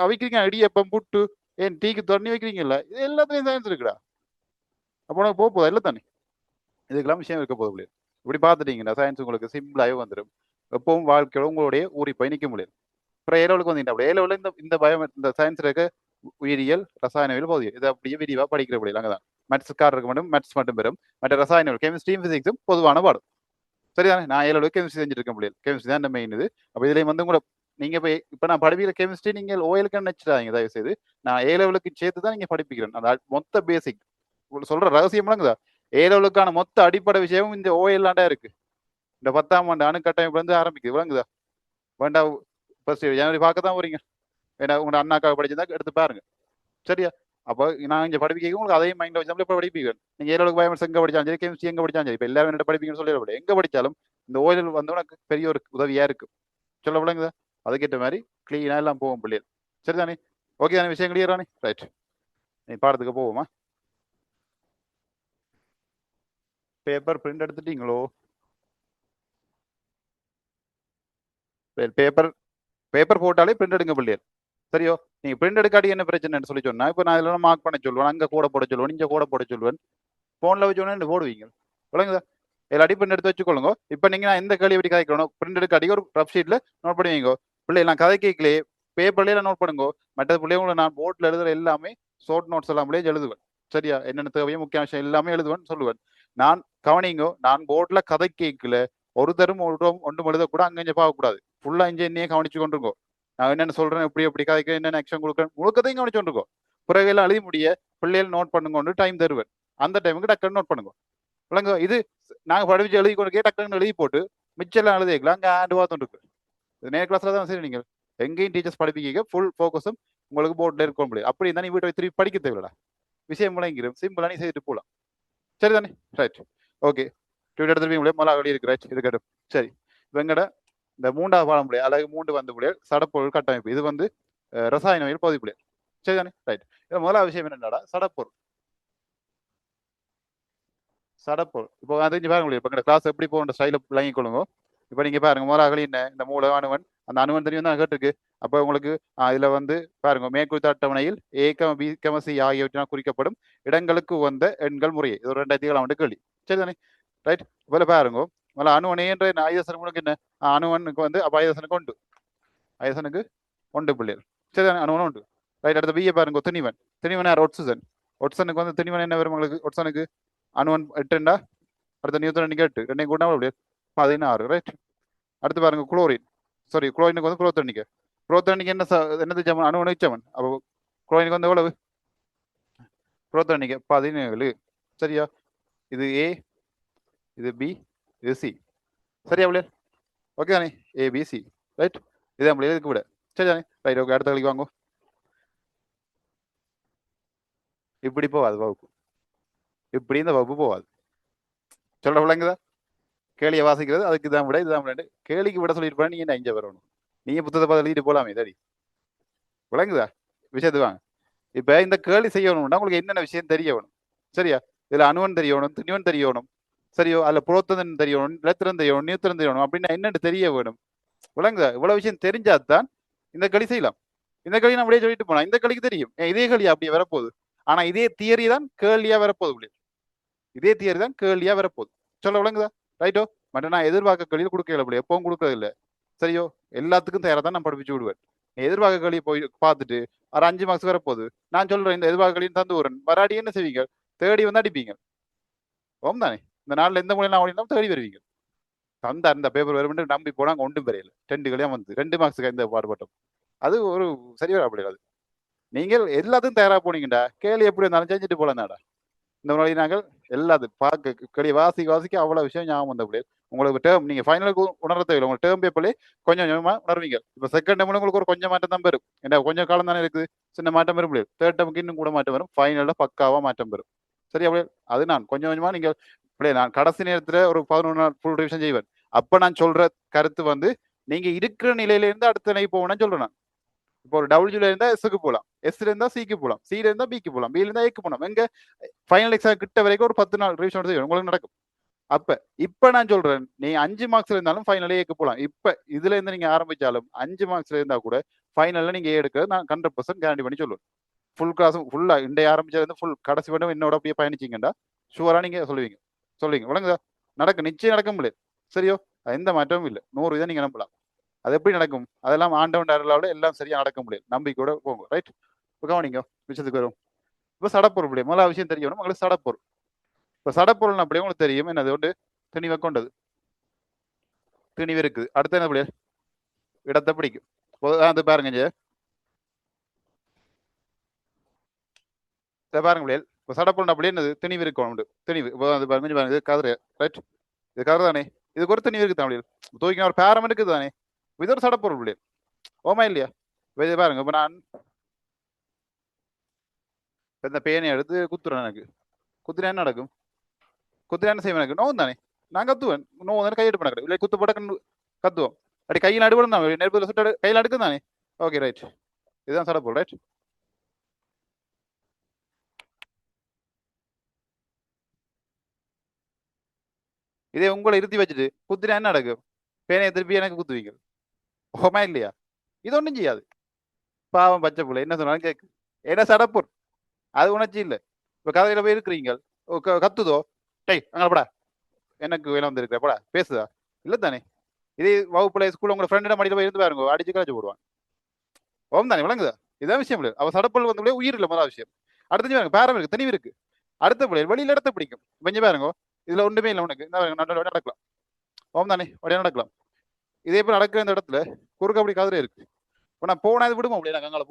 அவிக்கிறீங்க இடியப்பம் புட்டு ஏன் டீக்கு தண்ணி வைக்கிறீங்கல்ல, இது எல்லாத்துலயும் சயின்ஸ் இருக்குடா. அப்போ உனக்கு போக போதா இல்லை தானே. இதுக்கெல்லாம் விஷயம் இருக்க போது முடியாது. இப்படி பார்த்துட்டீங்கன்னா சயின்ஸ் உங்களுக்கு சிம்பிளாகவே வந்துடும். எப்பவும் வாழ்க்கையோட உங்களுடைய ஊறி போய் நிற்க முடியாது. அப்புறம் ஏலோவுக்கு வந்தீங்கன்னா அப்படி ஏலோவில் இந்த பயம் இந்த சயின்ஸ் இருக்க உயிரியல் ரசாயனவியல் பகுதிகள் இதை அப்படியே விரிவாக படிக்கிற முடியல. அங்கே தான் மேத்ஸ்காரருக்கு மட்டும் மேத்ஸ் மட்டும் பெறும். மற்ற ரசாயனவியல் கெமிஸ்ட்ரியும் பிசிக்ஸும் பொதுவான பாடம். சரிதானே. நான் ஏலோவில் கெமிஸ்ட்ரி செஞ்சுட்டு இருக்க முடியாது. கெமிஸ்ட்ரி தான் மெயின் இது. அப்போ இதுலேயும் வந்து கூட நீங்க போய் இப்போ நான் படிக்கிற கெமிஸ்ட்ரி நீங்கள் ஓயலுக்கு நினைச்சிடாங்க தயவு செய்து. நான் ஏ லெவலுக்கு சேர்த்து தான் நீங்க படிப்பிக்கிறேன். அந்த மொத்த பேசிக் சொல்ற ரகசியம் விளங்குதா. ஏ லெவலுக்கான மொத்த அடிப்படை விஷயமும் இந்த ஓஎல்லாண்டா இருக்கு. இந்த 10ஆம் ஆண்டு அணுக்கட்டமைப்புல இருந்து ஆரம்பிக்குது. விளங்குதா. வேண்டா ஃபர்ஸ்ட் ஜனவரி பார்க்க தான் வரீங்க. ஏன்னா உங்க அண்ணாக்காக படிச்சிருந்தா எடுத்து பாருங்க. சரியா. அப்போ நான் இங்க படிப்பிக்க உங்களுக்கு அதையும் மைண்ட்ல வச்சு இப்போ படிப்பீங்க. நீங்க ஏழு பயோமெட்ஸ் எங்க படிச்சாலும் சரி, கெமிஸ்ட்ரி எங்க படிச்சாலும் சரி, இப்போ எல்லாரும் என்ன படிப்பீங்கன்னு சொல்லி எங்க படிச்சாலும் இந்த ஓயில் வந்து உனக்கு பெரிய ஒரு உதவியா இருக்கு. சொல்ல விளங்குதா. அதுக்கேற்ற மாதிரி கிளீனா எல்லாம் போகும் பிள்ளைகள். சரிதானே. ஓகே தானே, விஷயம் கிளியரானே. ரைட், நீ பாடத்துக்கு போவோமா. பேப்பர் பிரிண்ட் எடுத்துட்டீங்களோ. பேப்பர் பேப்பர் போட்டாலே பிரிண்ட் எடுங்க பிள்ளைகள். சரியோ. நீங்க பிரிண்ட் எடுக்காட்டி என்ன பிரச்சனைன்னு சொல்லி சொன்னா இப்போ நான் இதெல்லாம் மார்க் பண்ண சொல்லுவேன், அங்க கூட போட சொல்லுவேன், இங்க கூட போட சொல்லுவேன். போன்ல வச்சோன்னு போடுவீங்க. விளங்குதா. எல்லாத்தையும் பிரிண்ட் எடுத்து வச்சுக்கொள்ளுங்க. இப்போ நீங்க நான் எந்த கேள்வி எப்படி கதைக்கணும் பிரிண்ட் எடுக்காட்டி ஒரு ரஃப் ஷீட்ல நோட் பண்ணுவீங்க. பிள்ளை நான் கதை கேட்கலையே பேப்பர்ல நோட் பண்ணுங்க. மற்ற பிள்ளைங்களை நான் போர்ட்ல எழுதுற எல்லாமே ஷார்ட் நோட்ஸ் எல்லாமே எழுதுவேன். சரியா. என்னென்ன தேவையோ முக்கிய விஷயம் எல்லாமே எழுதுவேன் சொல்லுவேன். நான் கவனிங்கோ, நான் போர்ட்ல கதை கேட்கல ஒரு தரும் ஒன்றும் எழுத கூட அங்கே பார்க்கக்கூடாது. ஃபுல்லா இங்கே என்னையே கவனிச்சு கொண்டிருக்கோம். நான் என்னென்ன சொல்றேன், எப்படி கதைக்கிறேன், என்னென்ன ஆக்ஷன் கொடுக்குறேன் முழுக்கத்தையும் கவனிச்சு கொண்டிருக்கோம். பிறகு எல்லாம் எழுதி முடிய பிள்ளைகள் நோட் பண்ணுங்க டைம் தருவேன். அந்த டைமுக்கு டக்குன்னு நோட் பண்ணுங்க. விளங்க. இது நாங்க படிச்சு எழுதி கொண்டு டக்குன்னு எழுதி போட்டு மிச்சம் எல்லாம் எழுதிக்கலாம். அங்கே ஆண்டு பார்த்துட்டு இருக்கு. இது நேர் கிளாஸ்ல தான் சரி. நீங்கள் எங்கேயும் டீச்சர்ஸ் படிப்பீங்க, ஃபுல் ஃபோக்கஸும் உங்களுக்கு போர்ட்ல இருக்க முடியாது. அப்படி இருந்தா நீ வீட்டை திருப்பி படிக்க தேவையில்லடா. விஷயம் விளங்கிடும், சிம்பிளா நீ செய்துட்டு போகலாம். சரிதானே. Right, okay. ட்விட்டர் எடுத்துருப்பீங்க முடியாது முதல்ல வெளியே இருக்கு. ரைட், இது கேட்டும். சரி. வெங்கட இந்த 3வது பாடம் முடியாது அழகு 3 வந்து முடியாது சடப்பொருள் கட்டமைப்பு. இது வந்து ரசாயனவியல் பகுதி முடியாது. சரிதானே. ரைட். இது முதலாவது விஷயம் என்னடா சடப்பொருள். சடப்பொருள் இப்போ அது பாருங்க முடியும். இப்போ கிளாஸ் எப்படி போகிற ஸ்டைல விளங்கி கொள்ளுங்க. இப்போ நீங்க பாருங்க முதலாக என்ன இந்த மூல அணுவன் அந்த அணுவன் தெரியும் தான் கேட்டிருக்கு. அப்போ உங்களுக்கு இதுல வந்து பாருங்க மேற்குறித்த அட்டவணையில் ஏ கம பி கம சி ஆகியவற்றினால் குறிக்கப்படும் இடங்களுக்கு வந்த எண்கள் முறையே. இது ஒரு 2007 கேள்வி. சரிதானே. ரைட். இப்போ பாருங்க முதல்ல அணுவன் என்ற ஐதசனுக்கு என்ன அணுவனுக்கு வந்து அப்போ ஐதசனுக்கு உண்டு. ஐதசனுக்கு உண்டு பிள்ளைகள். சரிதானே. அணுவன் உண்டு. ரைட். அடுத்த பிஏ பாருங்க திணிவன். திணிவன் யார் ஒட்சன். ஒட்சனுக்கு வந்து திணிவன் என்ன வரும் உங்களுக்கு. ஒட்சனுக்கு அணுவன் 8 அடுத்த நியூட்டன் 8 ரெண்டையும் கூட 16. ரைட். அடுத்து பாருங்க குளோரின். சாரி குளோரினுக்கு வந்து குளோத்தண்ணிக்கு. குளோத்தண்ணிக்கு என்னது சமன் அணுவனுக்கு சமன். அப்போ குளோரினுக்கு வந்து எவ்வளவு குளோத்தண்ணிக்கு 17. சரியா. இது ஏ, இது பி, இது சி. சரியா பிள்ளையா. ஓகே தானே. ஏபிசி. ரைட். இதே பிள்ளையா இதுக்கு விட. சரிதானே. ரைட். ஓகே. அடுத்த கழிக்கு வாங்க. இப்படி போவாது வகுப்பு. இப்படி இந்த வகுப்பு போவாது. சொல்ல விளங்குதா. கேளியை வாசிக்கிறது அதுக்கு தான் விட இதுதான் விட. கேளிக்கு விட சொல்லிட்டு நீங்க என்ன இங்க வரணும். நீங்க புத்தகத்தை பார்த்து எழுதிட்டு போலாமே. சரி விளங்குதா. விஷயத்து வாங்க. இப்ப இந்த கேள்வி செய்யணும்னா உங்களுக்கு என்னென்ன விஷயம் தெரிய வேணும். சரியா. இதுல அணுவன் தெரியணும், திணிவன் தெரியணும், சரியோ? அதுல புரோத்தம் தெரியணும், லத்திரம் தெரியணும், நியூத்திரம் தெரியணும் அப்படின்னா என்னன்னு தெரிய வேணும். விளங்குதா? இவ்வளவு விஷயம் தெரிஞ்சாதான் இந்த களி செய்யலாம். இந்த களி நான் அப்படியே சொல்லிட்டு போனா இந்த களிக்கு தெரியும் இதே களி அப்படியே வரப்போகுது. ஆனா இதே தியரி தான் கேள்வியா வரப்போகுது. இதே தியரி தான் கேள்வியா வரப்போகுது. சொல்ல விளங்குதா? ரைட்டோ? மற்ற நான் எதிர்பார்க்க களியில் கொடுக்கல அப்படி எப்பவும் கொடுக்கறது இல்லை. சரியோ? எல்லாத்துக்கும் தயாரா தான் நான் படிப்பிச்சு விடுவேன். எதிர்பார்க்க களியை போய் பார்த்துட்டு ஒரு 5 மார்க்ஸ் வரப்போகுது. நான் சொல்றேன் இந்த எதிர்பார்க்க களியும் தந்து விடுறேன். வராடி என்ன செய்வீங்க? தேடி வந்து அடிப்பீங்க. ஓம் தானே? இந்த நாளில் எந்த மொழியில் ஓடினாலும் தேடி வருவீங்க. தந்த அந்த பேப்பர் வரும்னு நம்பி போனாங்க ஒன்றும் பெரியல. 2 களையும் வந்து 2 மார்க்ஸுக்கு இந்த பாடுபட்டோம். அது ஒரு சரியா அப்படி அது. நீங்கள் எல்லாத்தையும் தயாரா போனீங்கடா கேள்வி எப்படி இருந்தாலும் செஞ்சுட்டு போலனாடா. இந்த மாதிரி நாங்கள் எல்லாத்தையும் பார்க்க களி வாசிக்க அவ்வளவு விஷயம் ஞாபகம் வந்த முடியாது. உங்களுக்கு டேர்ம் நீங்க ஃபைனலுக்கு உணர தேவையில்லை. உங்களுக்கு டேர்ம் பேப்பர்லேயே கொஞ்சம் கொஞ்சமா உணர்வீங்க. இப்போ செகண்ட் டேர்ம்ல உங்களுக்கு ஒரு கொஞ்சம் மாற்றம் தான் வரும். ஏன்னா கொஞ்சம் காலம் தானே இருக்குது. சின்ன மாற்றம் வரும் முடியாது. தேர்ட் டேர்முக்கு இன்னும் கூட மாற்றம் வரும். ஃபைனல்ல பக்காவா மாற்றம் வரும். சரி அப்படியே அது நான் கொஞ்சம் கொஞ்சமா நீங்கள் அப்படியே நான் கடைசி நேரத்துல ஒரு 11 நாள் ஃபுல் ரிவிஷன் செய்வேன். அப்ப நான் சொல்ற கருத்து வந்து நீங்க இருக்கிற நிலையில இருந்து அடுத்த நிலை போகணும்னு சொல்றேன் நான். இப்போ ஒரு டபிள்யூல இருந்தா எஸ்க்கு போகலாம், எஸ்ல இருந்தா சிக்கு போகலாம், சில இருந்தா பிக்கு போகலாம், பில இருந்தா ஏக்கு போகலாம். எங்க ஃபைனல் எக்ஸாம் கிட்ட வரைக்கும் ஒரு 10 நாள் ரிவிஷன் செய்யும் உங்களுக்கு நடக்கும். அப்ப இப்ப நான் சொல்றேன் நீ 5 மார்க்ஸ்ல இருந்தாலும் ஃபைனலே ஏக்கு போகலாம். இப்ப இதுல இருந்து நீங்க ஆரம்பிச்சாலும் 5 மார்க்ஸ்ல இருந்தா கூட ஃபைனல்ல நீங்க எடுக்கிறது நான் 100% கேரண்டி பண்ணி சொல்லுவேன். ஃபுல் கிளாஸும் ஃபுல்லா இண்டே ஆரம்பிச்சது வந்து ஃபுல் கடைசி மட்டும் என்னோட அப்படியே பயணிச்சிங்கடா ஷுவரா நீங்க சொல்லுவீங்க விளங்குதா? நடக்கும், நிச்சயம் நடக்க முடியாது. சரியோ? எந்த மாற்றமும் இல்லை. 100 இதை நீங்க நம்பலாம். அது எப்படி நடக்கும்? அதெல்லாம் ஆண்டவன் அருளால எல்லாம் சரியா நடக்க முடியாது. நம்பிக்கையோட போங்க. ரைட்? இப்போ கவனிங்க விஷயத்துக்கு வரும். இப்போ சடப்பொருள் அப்படியே முதல்ல விஷயம் தெரியணும் உங்களுக்கு. சடப்பொருள் இப்போ சடப்பொருள் அப்படியே உங்களுக்கு தெரியும் என்னது ஒன்று திணிவை கொண்டது. திணிவு இருக்குது. அடுத்து என்ன அப்படியே இடத்தை பிடிக்கும். அது பாருங்க இதை பாருங்க பிள்ளைகள். இப்போ சடப்பொருள் அப்படியே என்னது திணிவு இருக்கும் உண்டு. திணிவு இப்போ அது பாருங்க பாருங்க இது கதிரை. ரைட்? இது கதிரை தானே. இதுக்கு ஒரு திணிவு இருக்குது தமிழில். தூக்கின ஒரு பேரம் இருக்குது தானே. இது ஒரு சடப்பொருள் பிள்ளைகள். ஓமா இல்லையா? இது பாருங்க இப்போ நான் இந்த பேனை எடுத்து குத்துறேன். எனக்கு குத்துறேன் என்ன நடக்கும்? குத்துறேன் என்ன செய்வேன்? எனக்கு நோவும் தானே. நான் கத்துவேன். நோவு தானே கையெடுப்பு நடக்குது. இல்லை குத்து போட்ட கத்துவோம். அப்படி கையில் அடுபடும் தான் நெருப்புல சுட்டு கையில் அடுக்கும் தானே. Okay right. இதுதான் சடப்பொருள். ரைட்? இதே உங்களை இருத்தி வச்சுட்டு குத்துறேன் என்ன நடக்கும்? பேனையை திருப்பி எனக்கு குத்துவீங்க. ஓமா இல்லையா? இது ஒன்றும் செய்யாது. பாவம் பச்சை புள்ள என்ன சொன்னாலும் கேட்கு. ஏன்னா சடப்பொருள். அது உணர்ச்சி இல்லை. இப்போ கதையில போய் இருக்கிறீங்க. கத்துதோ டேய் அங்கப்படா எனக்கு வேலை வந்து இருக்கிறப்படா பேசுதா இல்லை தானே. இதே வகுப்புல ஸ்கூல்ல உங்க ஃப்ரெண்டோட மடியில போய் இருந்து பாருங்க அடிச்சு கழிச்சு போடுவான். ஓம் தானே விளங்குதா? இதான் விஷயம் இல்லை. அவ சடப்பொருள் வந்து உயிர் இல்லை முதல் விஷயம். அடுத்து பாருங்க பேரம் இருக்கு, தெளிவு இருக்கு. அடுத்த பிள்ளை வெளியில இடத்த பிடிக்கும். கொஞ்சம் பாருங்க இதுல ஒன்றுமே இல்லை உனக்கு. நடக்கலாம். ஓம் தானே உடனே நடக்கலாம். இதே போய் நடக்கிற இந்த இடத்துல குறுக்க அப்படி கதிரை இருக்கு. இப்போ நான் போனா இது விடுமா அப்படியே நான் அங்கால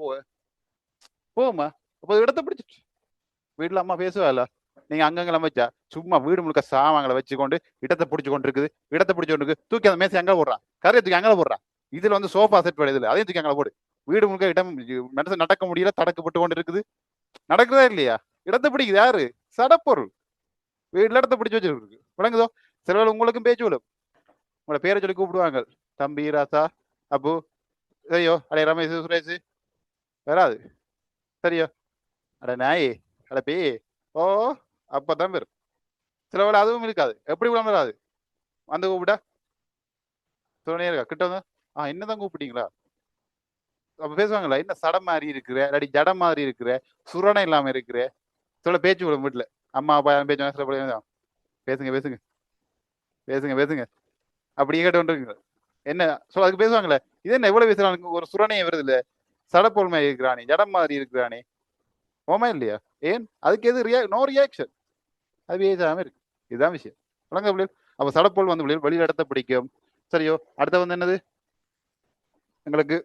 போகுமா? அப்போ இடத்த பிடிச்சிட்டு வீட்டுல அம்மா பேசுவாள். நீங்க அங்கங்களை வச்சா சும்மா வீடு முழுக்க சாமான்களை வச்சுக்கொண்டு இடத்தை பிடிச்சு கொண்டு இருக்குது. இடத்தை பிடிச்சு கொண்டு இருக்கு. தூக்கி அந்த மேசை அங்கே போடுறான், கரையை தூக்கி அங்கே போடுறான். இதுல வந்து சோஃபா செட் கிடையாது, அதையும் தூக்கி அங்கே போடு. வீடு முழுக்க இடம் மனசு நடக்க முடியல, தடக்கப்பட்டு கொண்டு இருக்குது. நடக்குதா இல்லையா? இடத்தை பிடிக்குது யாரு? சடப்பொருள். வீட்டுல இடத்தை பிடிச்சு வச்சிருக்கு. விளங்குதோ? சில உங்களுக்கும் பேச்சு விடும். உங்களோட பேரை சொல்லி கூப்பிடுவாங்க. தம்பி, ராசா, அப்பு, சரியோ அடே ரமேஷ், சுரேஷ். வராது. சரியோ அட நாயே அட பே ஓ அப்பதான் வரும். சில வேலை அதுவும் இருக்காது. எப்படி கூட வராது. வந்து கூப்பிட்டா சொன்னே இருக்கா கிட்ட வந்து என்னதான் கூப்பிட்டீங்களா? அப்ப பேசுவாங்களா என்ன சடம் மாதிரி இருக்கிற, இல்லாட்டி ஜடம் மாதிரி இருக்கிற, சுரணை இல்லாம இருக்கிற. சொல்ல பேச்சு விடும் வீட்டுல. அம்மா அப்பா பேச்சு சில பேசுங்க பேசுங்க பேசுங்க பேசுங்க அப்படியே கேட்டு வந்துருக்குங்க. என்ன சொல்ல அதுக்கு பேசுவாங்களே இது என்ன எவ்வளவு பேசுறானுங்க, ஒரு சுரணையை வருது இல்ல, சடப்போல் மாதிரி இருக்கிறானே, ஜடம் மாதிரி இருக்கிறானே. ஓமா இல்லையா? ஏன் அதுக்கு எது நோ ரியாக்ஷன். அது பேசாம இருக்கு. இதுதான் விஷயம். விளங்க பிள்ளைகள். அப்ப சடப்போல் வந்து பிள்ளைகள் வெளியில இடத்த பிடிக்கும். சரியோ? அடுத்த வந்து என்னது எங்களுக்கு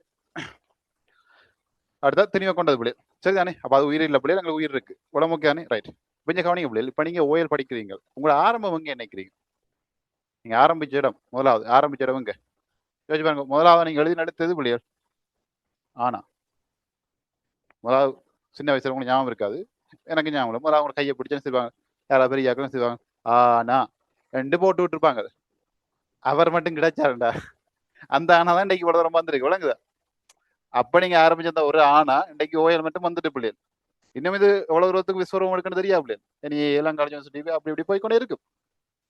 அடுத்த திணிவை கொண்டது பிள்ளைகள். சரிதானே? அப்ப அது உயிர் இல்லை பிள்ளைகள், எங்களுக்கு உயிர் இருக்கு உடம்புக்கானே. ரைட்? கொஞ்சம் கவனிங்க பிள்ளைகள். இப்ப நீங்க ஓயல் படிக்கிறீங்க. உங்களை ஆரம்பம் எங்க நினைக்கிறீங்க? நீங்க ஆரம்பிச்ச இடம் முதலாவது ஆரம்பிச்ச இடம் எங்க யோசிச்சு பாருங்க. முதலாவது நீங்க எழுதி நடத்தது பிள்ளைகள் ஆனா. முதலாவது சின்ன வயசுல உங்களுக்கு ஞாபகம் இருக்காது, எனக்கு ஞாபகம் இல்லை. முதல்ல அவங்க கையை பிடிச்சேன்னு செய்வாங்க. யாராவது பெரியாக்களும் செய்வாங்க. ஆனா 2 போட்டு விட்டுருப்பாங்க. அவர் மட்டும் கிடைச்சாருண்டா. அந்த ஆனா தான் இன்னைக்கு இவ்வளவு தூரம் வந்துருக்கு. விளங்குதா? அப்ப நீங்க ஆரம்பிச்ச அந்த ஒரு ஆனா இன்னைக்கு ஓயல் மட்டும் வந்துட்டு பிள்ளைகள். இன்னும் இது எவ்வளவு தூரத்துக்கு விஸ்வரம் எடுக்கணும் தெரியா பிள்ளைகள். இனி எல்லாம் கலைஞ்சு சொல்லி அப்படி இப்படி போய்கொண்டே இருக்கும்.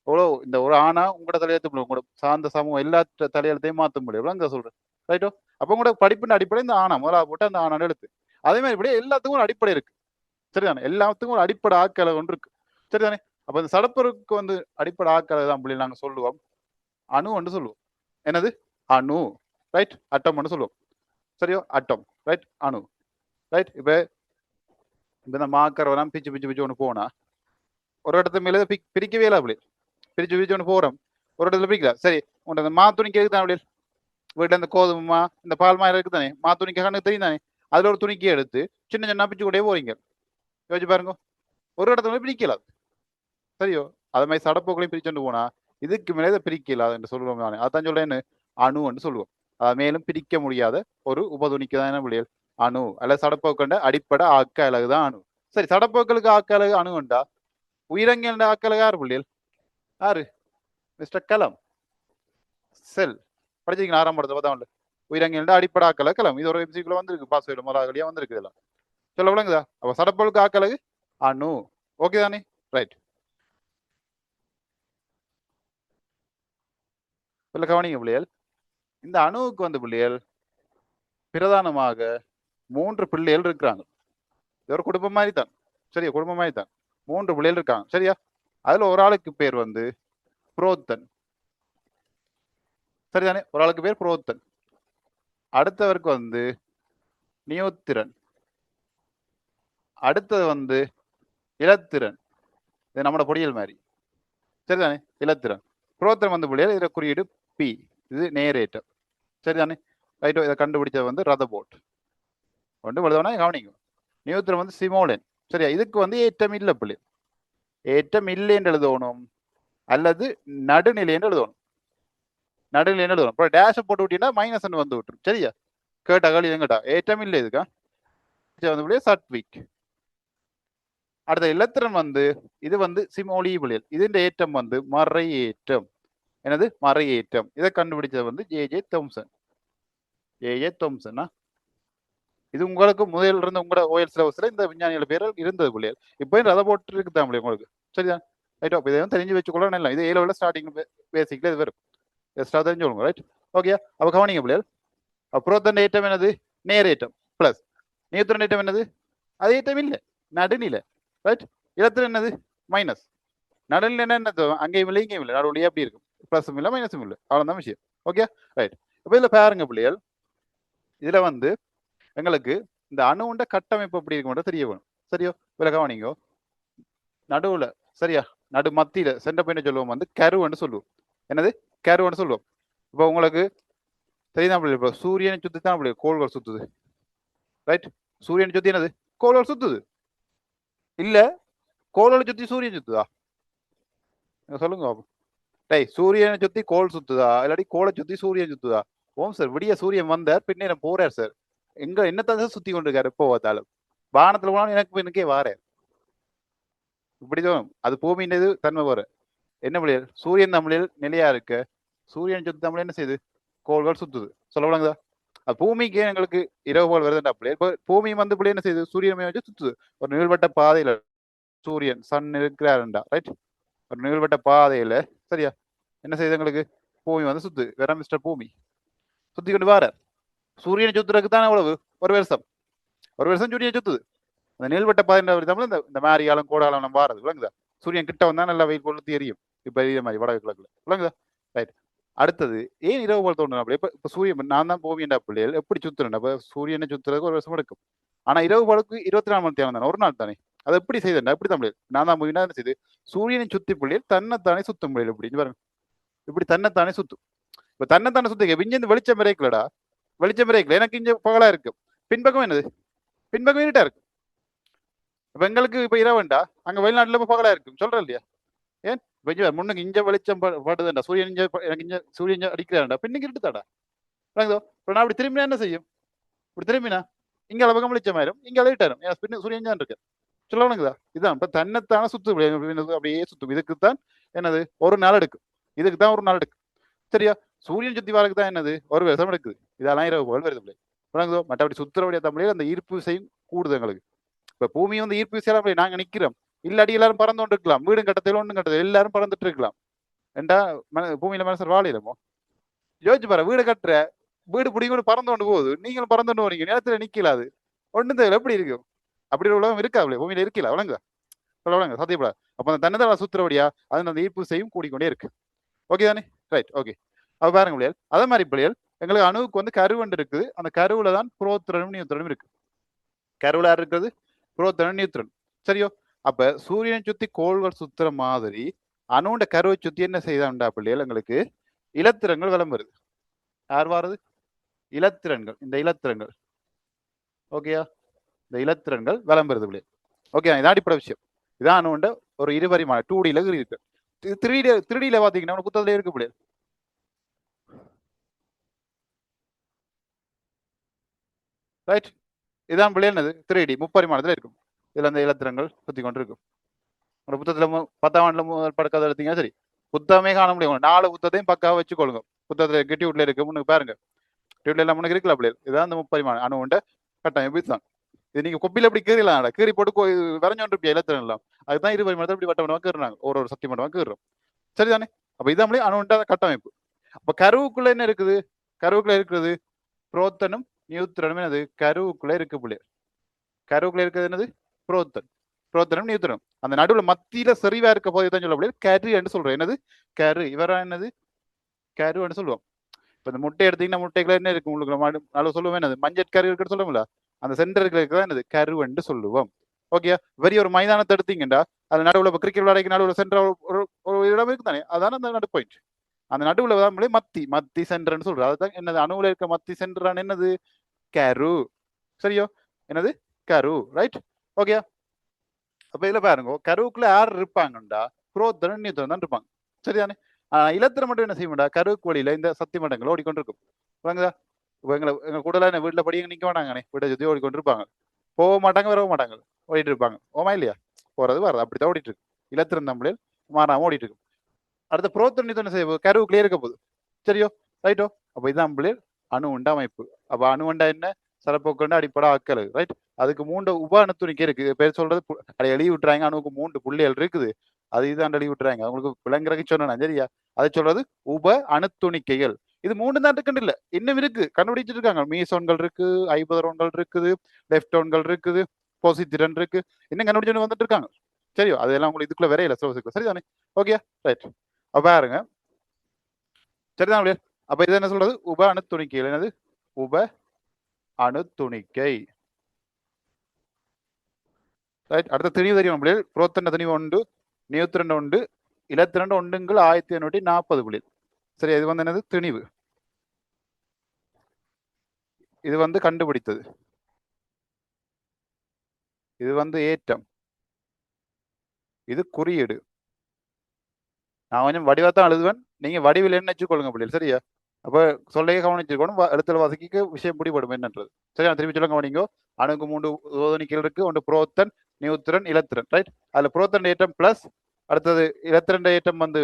எவ்வளோ இந்த ஒரு ஆணா உங்களோட தலையெழுத்து முடியும், உங்களோட சார்ந்த சமூகம் எல்லா தலையெழுத்தையும் மாற்ற முடியும், அங்க சொல்றேன். ரைட்டோ? அப்போ உங்களோட படிப்பின் அடிப்படை இந்த ஆணா முதலாக போட்டு அந்த ஆணான எழுத்து. அதே மாதிரி இப்படியே எல்லாத்துக்கும் ஒரு அடிப்படை இருக்கு. சரிதானே? எல்லாத்துக்கும் ஒரு அடிப்படை ஆக்கலை ஒன்று இருக்கு. சரிதானே? அப்ப இந்த சடப்பொருக்கு வந்து அடிப்படை ஆக்கலை தான் அப்படி நாங்க சொல்லுவோம். அணு ஒன்று சொல்லுவோம். என்னது? அணு. ரைட்? அட்டம் சொல்லுவோம். சரியோ? அட்டம். ரைட்? அணு. ரைட்? இப்ப இந்த மாக்கர் வரலாம் பிச்சு பிச்சு பிச்சு ஒன்று போனா ஒரு இடத்துல மேலே பிரிக்கவே இல்லை அப்படி பிரிச்சு பிரிச்சு ஒன்று போறோம். ஒரு இடத்துல பிரிக்கல. சரி, உன்ட அந்த மாத்துணிக்கு எதுக்கு தான் அப்படி வீட்டில் இந்த கோதுமை இந்த பால் மாதிரி இருக்கு தானே, மாத்துணிக்கு கணக்கு தெரியும் தானே, அதுல ஒரு துணிக்கி எடுத்து சின்ன சின்ன பிச்சு கூட போறீங்க. யோசிச்சு பாருங்க, ஒரு இடத்துல பிரிக்கல. சரியோ? அது மாதிரி சடப்போக்களையும் பிரிச்சுட்டு போனா இதுக்கு மேலே பிரிக்கல என்று சொல்லுவோம். நானே அதான் சொல்றேன்னு அணுன்னு சொல்லுவோம். அதை மேலும் பிரிக்க முடியாத ஒரு உபதுணிக்கு தான் என்ன பிள்ளைகள் அணு அல்ல சடப்போக்கண்ட அடிப்படை ஆக்க அழகு தான் அணு. சரி, சடப்போக்களுக்கு ஆக்க அழகு அணு உண்டா? உயிரங்கியல் ஆக்க அழகு யாரு பிள்ளைகள்? யாரு? மிஸ்டர் கலம். செல் படிச்சிருக்கீங்க 6ஆம் படத்தை பார்த்தா உயிரங்கியல் அடிப்படை ஆக்கல கலம். இது ஒரு எம்சிக்குள்ள வந்திருக்கு, பாஸ்வேர்டு முதலாகலியா வந்திருக்கு. இதெல்லாம் சொல்ல விளங்குதா? அப்ப சடப்பொழுக்கு ஆக்கலகு அணு. ஓகே தானே? ரைட். இல்ல கவனிங்க பிள்ளைகள், இந்த அணுவுக்கு வந்து பிள்ளைகள் பிரதானமாக 3 பிள்ளைகள் இருக்கிறாங்க. இது ஒரு குடும்பம் மாதிரி தான். சரியா? குடும்பம் மாதிரி தான். 3 பிள்ளைகள் இருக்காங்க. சரியா? அதுல ஒரு ஆளுக்கு பேர் வந்து புரோத்தன். சரிதானே? ஒரு ஆளுக்கு பேர் புரோத்தன். அடுத்தவருக்கு வந்து நியோத்திரன். அடுத்தது வந்து இலத்திரன். இது நம்மளோட பொடியல் மாதிரி. சரிதானே? இலத்திரன். புரோத்தன் வந்து பிள்ளைகள் இதில் குறியீடு பி. இது நேரேட்டம். சரிதானே? ரைட்டோ? இதை கண்டுபிடிச்சது வந்து ரதபோட். ஒன்று எழுதவனா கவனிக்கும். நியூத்திரன் வந்து சிமோலன். சரியா? இதுக்கு வந்து ஏற்றம் இல்லை பிள்ளை. ஏற்றம் இல்லை என்று எழுதணும் அல்லது நடுநிலை என்று எழுதணும். நடுநிலை எழுதணும். அப்புறம் டேஷை போட்டு விட்டீங்கன்னா மைனஸ் வந்து விட்டுரும். சரியா? கேட்டா களி எங்கட்டா ஏற்றம் இல்லை இதுக்கா வந்து சட்விக். அடுத்த இலத்திரன் வந்து இது வந்து சிமோலி பிள்ளைகள். இதுன்ற ஏற்றம் வந்து மறை ஏற்றம். என்னது? மறை ஏற்றம். இதை கண்டுபிடிச்சது வந்து ஜே தோம்சன். ஜே தோம்சனா இது உங்களுக்கு முதல் இருந்த உங்களோட ஓஎல் சிலபஸ்ல இந்த விஞ்ஞானிகள் பேர் இருந்தது பிள்ளைகள். இப்போ ரத போட்டு இருக்குதான் உங்களுக்கு. சரியா? ரைட். இதை வந்து தெரிஞ்சு வச்சுக்கொள்ள இல்லை. இது ஏழு ஸ்டார்டிங் பேசிக்ல இது வரும். தெரிஞ்சு கொள்ளுங்க. ரைட்? ஓகே. அப்போ கவனிங்க பிள்ளைகள், புரோத்தன் ஏற்றம் என்னது? நேர் ஏற்றம் பிளஸ் நியூத்திரன் ஏற்றம் என்னது? அது ஏற்றம் இல்லை, நடுநிலை. ரைட்? இலத்திரன் என்னது? மைனஸ். நடுநிலை என்ன? அங்கேயும் இல்லை இங்கேயும் இல்லை, நடுவுலையே அப்படி இருக்கும். பிளஸும் இல்லை மைனஸும் இல்லை, அவ்வளோதான் விஷயம். ஓகே. ரைட். இப்போ இதில் பாருங்க பிள்ளைகள், இதுல வந்து எங்களுக்கு இந்த அணுண்ட கட்டமைப்பு எப்படி இருக்கும் தெரிய வேணும். சரியோ? இதில் கவனிங்கோ, நடுவுல சரியா நடு மத்தியில சென்டர் பாயிண்ட் சொல்லுவோம் வந்து கருவன்னு சொல்லுவோம். என்னது? கருவன்னு சொல்லுவோம். இப்போ உங்களுக்கு தெரியுதான், இப்போ சூரியனை சுத்தி தான் அப்படி கோள்கள் சுத்துது. ரைட்? சூரியனை சுத்தி என்னது? கோள்கள் சுத்துது. இல்ல கோள்களை சுத்தி சூரியன் சுத்துதா? சொல்லுங்க. டேய், சூரியனை சுத்தி கோள் சுத்துதா இல்லாட்டி கோளை சுத்தி சூரியன் சுத்துதா? ஓம் சார், விடிய சூரியன் வந்தார் பின்னேரம் போறார் சார். எங்க என்னத்தான் சுத்தி கொண்டிருக்காரு எப்போ பார்த்தாலும்? வானத்துல போனாலும் எனக்கே வாரார். இப்படிதான் அது பூமியின் தன்மை வர என்ன பிள்ளைகள்? சூரியன் தமிழில் நிலையா இருக்க சூரியன் சுத்து தமிழ் என்ன செய்யுது? கோள்கள் சுத்துது. சொல்ல விளங்குதா? அது பூமிக்கு எங்களுக்கு இரவு போல் வருதுண்டா பிள்ளைகள். இப்போ பூமி வந்து பிள்ளை என்ன செய்யுது? சூரியனை வச்சு சுத்துது. ஒரு நீள்வட்ட பாதையில சூரியன் சன் இருக்கிறாருண்டா. ரைட்? ஒரு நீள்வட்ட பாதையில சரியா என்ன செய்யுது? எங்களுக்கு பூமி வந்து சுத்து. வேற மிஸ்டர் பூமி சுத்தி கொண்டு வார. சூரியனை சுத்துறதுக்கு தான் எவ்வளவு? ஒரு வருஷம் சூரியனை சுத்துது. அந்த நீள்வட்ட பாதை தமிழ் இந்த மாதிரி காலம் கோடாலம் நம்ம வாரது விளங்குதா? சூரியன் கிட்ட வந்தா நல்லா வெயில் கொளுத்தி எரியும். இப்ப இதே மாதிரி வடக்கு கிழக்குல விளங்குதா? ரைட். அடுத்தது ஏன் இரவு போல் தோணும்? அப்படி இப்ப சூரியன் நான் தான் பூமியண்டா பிள்ளைகள் எப்படி சுத்துறேன்? அப்ப சூரியனை சுத்துறதுக்கு ஒரு வருஷம் எடுக்கும். ஆனா இரவு போலுக்கு 24 மணி நேரம் தானே, ஒரு நாள் தானே. அதை எப்படி செய்தேன்? எப்படி தான் பிள்ளைகள் நான் தான் பூமினா என்ன செய்து சூரியனை சுத்தி பிள்ளைகள் தன்னைத்தானே சுத்தும் பிள்ளைகள். இப்படி பாருங்க, இப்படி தன்னைத்தானே சுத்தும். இப்ப தன்னைத்தானே சுத்திக்க விஞ்ஞந்து வெளிச்சம் விரைக்கலடா. வெளிச்சம் விரைக்கல, எனக்கு இங்க பகலா இருக்கு. பின்பக்கம் என்னது? பின்பக்கம் இருட்டா இருக்கு. இப்ப எங்களுக்கு இப்ப இரவுண்டா, அங்க வெளிநாட்டுல இப்ப பகலா இருக்கும் சொல்றேன் இல்லையா? ஏன் முன்னுக்கு இஞ்ச வெளிச்சம் படுதுண்டா, சூரியன் இஞ்ச எனக்கு இஞ்ச சூரியன் அடிக்கிறாண்டா, பின்னுக்கு இருட்டுதாடா. விளங்குதோ? இப்ப நான் அப்படி திரும்பினா என்ன செய்யும்? இப்படி திரும்பினா இங்க அளவுக்கு வெளிச்சம் ஆயிரும், இங்க லைட்டாயிரும். பின்ன சூரியன் தான் இருக்கு. சொல்ல விளங்குதா? இதுதான் இப்ப தன்னைத்தானே சுத்து அப்படியே சுத்தும். இதுக்குத்தான் என்னது? ஒரு நாள் எடுக்கும். இதுக்கு தான் ஒரு நாள் எடுக்கும். சரியா? சூரியன் சுத்தி வரக்கு தான் என்னது? ஒரு வருஷம் எடுக்குது. இதெல்லாம் இரவு போல் வருது பிள்ளை. விளங்குதோ? மற்றபடி சுத்துறபடியா தமிழில் அந்த ஈர்ப்பு விசையும் கூடுது எங்களுக்கு. இப்ப பூமி வந்து ஈர்ப்பு விசையால நாங்க நிக்கிறோம். இல்லாட்டி எல்லாரும் பறந்து கொண்டு இருக்கலாம். வீடும் கட்டத்தில் ஒன்றும் கட்டத்தில் எல்லாரும் பறந்துட்டு இருக்கலாம். ஏண்டா பூமியில மனுஷர் வாழிடமோ? யோசிச்சு பாரு, வீடு கட்டுற, வீடு பிடிங்கொண்டு பறந்து கொண்டு போகுது, நீங்களும் பறந்து கொண்டு வரீங்க, நேரத்துல நிக்கல அது ஒன்றும் தெரியல, எப்படி இருக்கும்? அப்படி ஒரு உலகம் இருக்கா? அப்படி பூமியில இருக்கல வழங்க சொல்ல வழங்க சத்தியப்படா. அப்ப அந்த தன்னதான சுத்திரவடியா அது அந்த ஈர்ப்பு செய்யும் கூடிக்கொண்டே இருக்கு. ஓகே தானே? Right, okay. அப்ப பாருங்க பிள்ளைகள், அதே மாதிரி பிள்ளைகள் எங்களுக்கு அணுவுக்கு வந்து கருவண்டு இருக்குது. அந்த கருவுல தான் புரோத்திரனும் நியூத்திரனும் இருக்கு. கருவுல யார் இருக்கிறது? புரோத்திரன் நியூத்திரன். சரியோ? அப்ப சூரியனை சுத்தி கோள்கள் சுத்துற மாதிரி அணுண்ட கருவை சுத்தி என்ன செய்தாண்டா பிள்ளைகள் எங்களுக்கு இலத்திரங்கள் விளம்புறது. யார் வாரது? இலத்திரன்கள். இந்த இலத்திரன்கள் ஓகேயா? இந்த இலத்திரன்கள் விளம்புறது பிள்ளைகள். ஓகே, இதான் அடிப்படை விஷயம். இதான் அணுண்ட ஒரு இருபரிமாண 2Dல இருக்கு. 3Dல பாத்தீங்கன்னா புத்தகத்துல இருக்கு பிள்ளைகள். ரைட், இதான் பிள்ளைகள் என்னது 3D முப்பரிமாணத்துல இருக்கும். இதுல அந்த இலத்திரங்கள் சுத்தி கொண்டு இருக்கும். ஒரு புத்தகத்துல 10ஆம் ஆண்டுல முதல் படக்காத எடுத்தீங்கன்னா சரி, புத்தகமே காண முடியும். 4 புத்தகத்தையும் பக்காவா வச்சுக்கொள்ளுங்க. புத்தகத்துல கிட்டியூட்ல இருக்கு, முன்னுக்கு பாருங்க. டியூட்ல எல்லாம் முன்னுக்கு இருக்குல்ல பிள்ளைகள். இதான் அந்த முப்பரிமாண அணுண்ட கட்டமைப்பு இதுதான். இது நீங்க கொப்பில அப்படி கீறலாம், கீறி போட்டு வரைஞ்சோண்டு இருப்பியா இலத்திரன் எல்லாம். அதுதான் இருபரிமாணத்தை இப்படி வட்ட வட்டமா கீறினாங்க, ஒரு சக்தி மட்டமா கீறுறோம். சரிதானே? அப்ப இதான் அணுண்ட கட்டமைப்பு. அப்ப கருவுக்குள்ள என்ன இருக்குது? கருவுக்குள்ள இருக்கிறது புரோத்தனும் நியூத்திரனும். என்னது? கருவுக்குள்ள இருக்கு பிள்ளைகள். கருவுக்குள்ள இருக்கிறது என்னது? புரோத்தன். புரோத்தனும் நியூத்திரனும். அந்த நடுவுல மத்தியில செறிவா இருக்க போது தான் சொல்ல முடியாது, கரு என்று சொல்றோம். என்னது? கரு. இவரா என்னது? கரு என்று சொல்லுவோம். இப்ப இந்த முட்டை எடுத்தீங்கன்னா முட்டைக்குள்ள என்ன இருக்கு உங்களுக்கு? நல்லா சொல்லுவோம், என்னது? மஞ்சள் கரு இருக்குன்னு சொல்லுவோம்ல, அந்த சென்டருக்கு இருக்கிறதா என்னது? கரு என்று சொல்லுவோம். ஓகே, வெறிய ஒரு மைதானத்தை எடுத்தீங்கன்னா அது நடுவுல கிரிக்கெட் விளையாடிக்கு நடுவுல சென்டர் ஒரு இடம் இருக்கு தானே, அதான அந்த நடு பாயிண்ட். அந்த நடுவுல தான் மத்தி மத்தி சென்டர்னு சொல்றோம். அதுதான் என்னது? அணுவுல இருக்க மத்தி சென்டரான என்னது? கரு. சரியோ? என்னது? கரு. Right, okay. அப்ப இதுல பாருங்க, கருவுக்குள்ள யார் இருப்பாங்கண்டா புரோத்தரன் நியூத்திரன் தான் இருப்பாங்க. சரிதானே? இலத்திரம் மட்டும் என்ன செய்யும்டா, கருவுக்கு வழியில இந்த சக்தி மண்டங்கள் ஓடிக்கொண்டிருக்கும். வாங்குதா? எங்க கூடலாம் என்ன வீட்டுல படிக்க நிக்க மாட்டாங்கண்ணே, வீட்டை சுத்தி ஓடிக்கொண்டு இருப்பாங்க. போக மாட்டாங்க, வரவும் மாட்டாங்க, ஓடிட்டு இருப்பாங்க. ஓமா இல்லையா? போறது வர்றது அப்படித்தான் ஓடிட்டு இருக்கு. இலத்திரம் தமிழில் மாறாம ஓடிட்டு இருக்கு. அடுத்த புரோத்தன் நியூத்திரன் என்ன செய்ய கருவுக்குள்ளே இருக்க போகுது. சரியோ? ரைட்டோ? அப்ப இதான் நம்மளில் அணு உண்ட அமைப்பு. அப்ப அணு உண்டா என்ன? சிறப்போக்கண்ட அடிப்படை ஆக்கல். ரைட், அதுக்கு 3 உப அணுத்துணிக்கை இருக்கு. பேர் சொல்றது அதை எழுதி விட்டுறாங்க. அணுவுக்கு 3 புள்ளிகள் இருக்குது. அது இதான் எழுதி விட்டுறாங்க. உங்களுக்கு விளங்குறதுக்கு சொன்னா சரியா? அதை சொல்றது உப அணுத்துணிக்கைகள். இது 3 தான் இருக்குன்னு இல்ல, இன்னும் இருக்கு, கண்டுபிடிச்சிட்டு இருக்காங்க. மீசோன்கள் இருக்கு, ஐபதரோன்கள் இருக்குது, லெப்டோன்கள் இருக்குது, போசித்திரன் இருக்கு, இன்னும் கண்டுபிடிச்சு வந்துட்டு இருக்காங்க. சரியோ? அதெல்லாம் உங்களுக்கு இதுக்குள்ள வரையில சோசிக்கல. சரிதானே? Okay, right. அப்ப பாருங்க, சரிதான். அப்ப இது என்ன சொல்றது? உப அணுத்துணிக்கை. என்னது? உப அணுத்துணிக்கை. ரைட், அடுத்த திணிவு தெரியும் நம்மளே. புரோத்தண்ட திணிவு உண்டு, நியூத்திரண்ட உண்டு, இலத்திரண்ட உண்டுங்கள் 1840 புள்ளி. சரி, இது வந்து என்னது? திணிவு. இது வந்து கண்டுபிடித்தது. இது வந்து ஏற்றம். இது குறியீடு. நான் கொஞ்சம் வடிவாத்தான் எழுதுவேன், நீங்க வடிவில் என்ன வச்சுக்கொள்ளுங்க பிள்ளைகள். சரியா? அப்ப சொல்லையே கவனிச்சுக்கணும், எழுத்துல வாசிக்க விஷயம் பிடிபடும் என்னன்றது. சரியா? திருப்பி சொல்லுங்க கவனிங்கோ. அணுக்கு 3 சோதனைகள் இருக்கு. ஒன்று புரோத்தன், நியூத்திரன், இலத்திரன். ரைட், அதுல புரோத்தன் ஏற்றம் பிளஸ், அடுத்தது இலத்திரன் ஏற்றம் வந்து,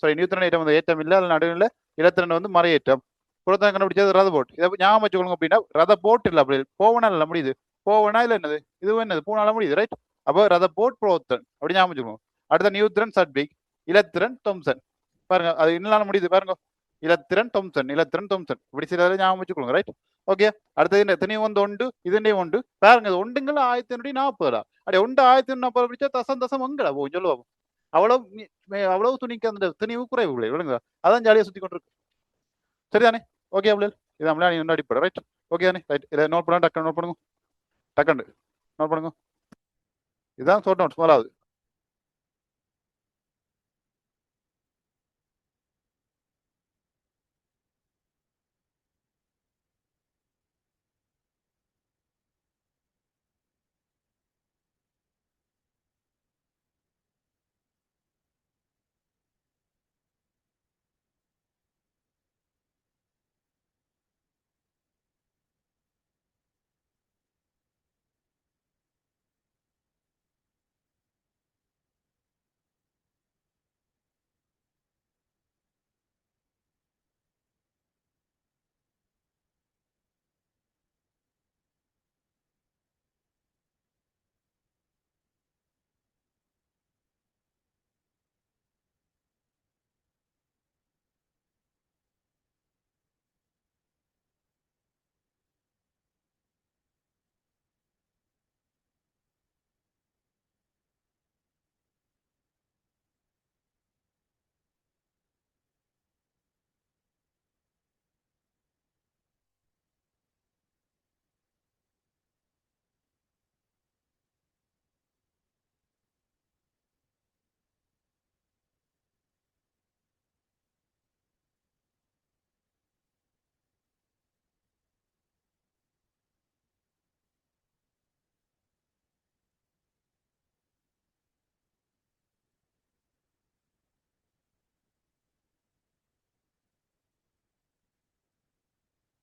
சாரி நியூத்திரன் ஏற்றம் வந்து ஏற்றம் இல்லை, அதுல நடுவில் இலத்திரன் வந்து மறையேற்றம். புரோத்தன் கண்டுபிடிச்சது ரத போட். இதை ஞாபகம் வச்சுக்கொள்ளுங்க. அப்படின்னா ரத போட் இல்லை, அப்படி போவனா இல்லை முடியுது, போவனா இல்லை என்னது, இதுவும் என்னது, பூனால முடியுது. ரைட், அப்போ ரத போட் புரோத்தன் அப்படி ஞாபகம் வச்சுக்கோங்க. அடுத்த நியூத்திரன் சட்விக், இலத்திரன் தொம்சன். பாருங்க, அது இன்னும் முடியுது பாருங்க. இலத்திரன் தொம்சன், இலத்திரன் தொம்சன், இப்படி சில ஞாபகம் வச்சுக்கொள்ளுங்க. Right, okay. அடுத்தது என்ன? திணை வந்து உண்டு, இதுண்டே உண்டு. பாருங்க, இது ஒண்டுங்கள் 1840. அப்படி ஒன்று 1840 பிடிச்சா தசம் தசம் எங்கடா போகும் சொல்லுவோம். அவ்வளவு அவ்வளவு துணிக்கு அந்த திணிவு குறைவு இல்லை, விழுங்க. அதான் ஜாலியா சுத்தி கொண்டிருக்கு. சரிதானே? ஓகே பிள்ளை, இது நம்மளா நீ அடிப்படை. ரைட், ஓகே தானே? ரைட், இதை நோட் பண்ண, டக்குன்னு நோட் பண்ணுங்க, டக்குன்னு நோட் பண்ணுங்க. இதுதான் ஷார்ட் நோட்ஸ் முதலாவது.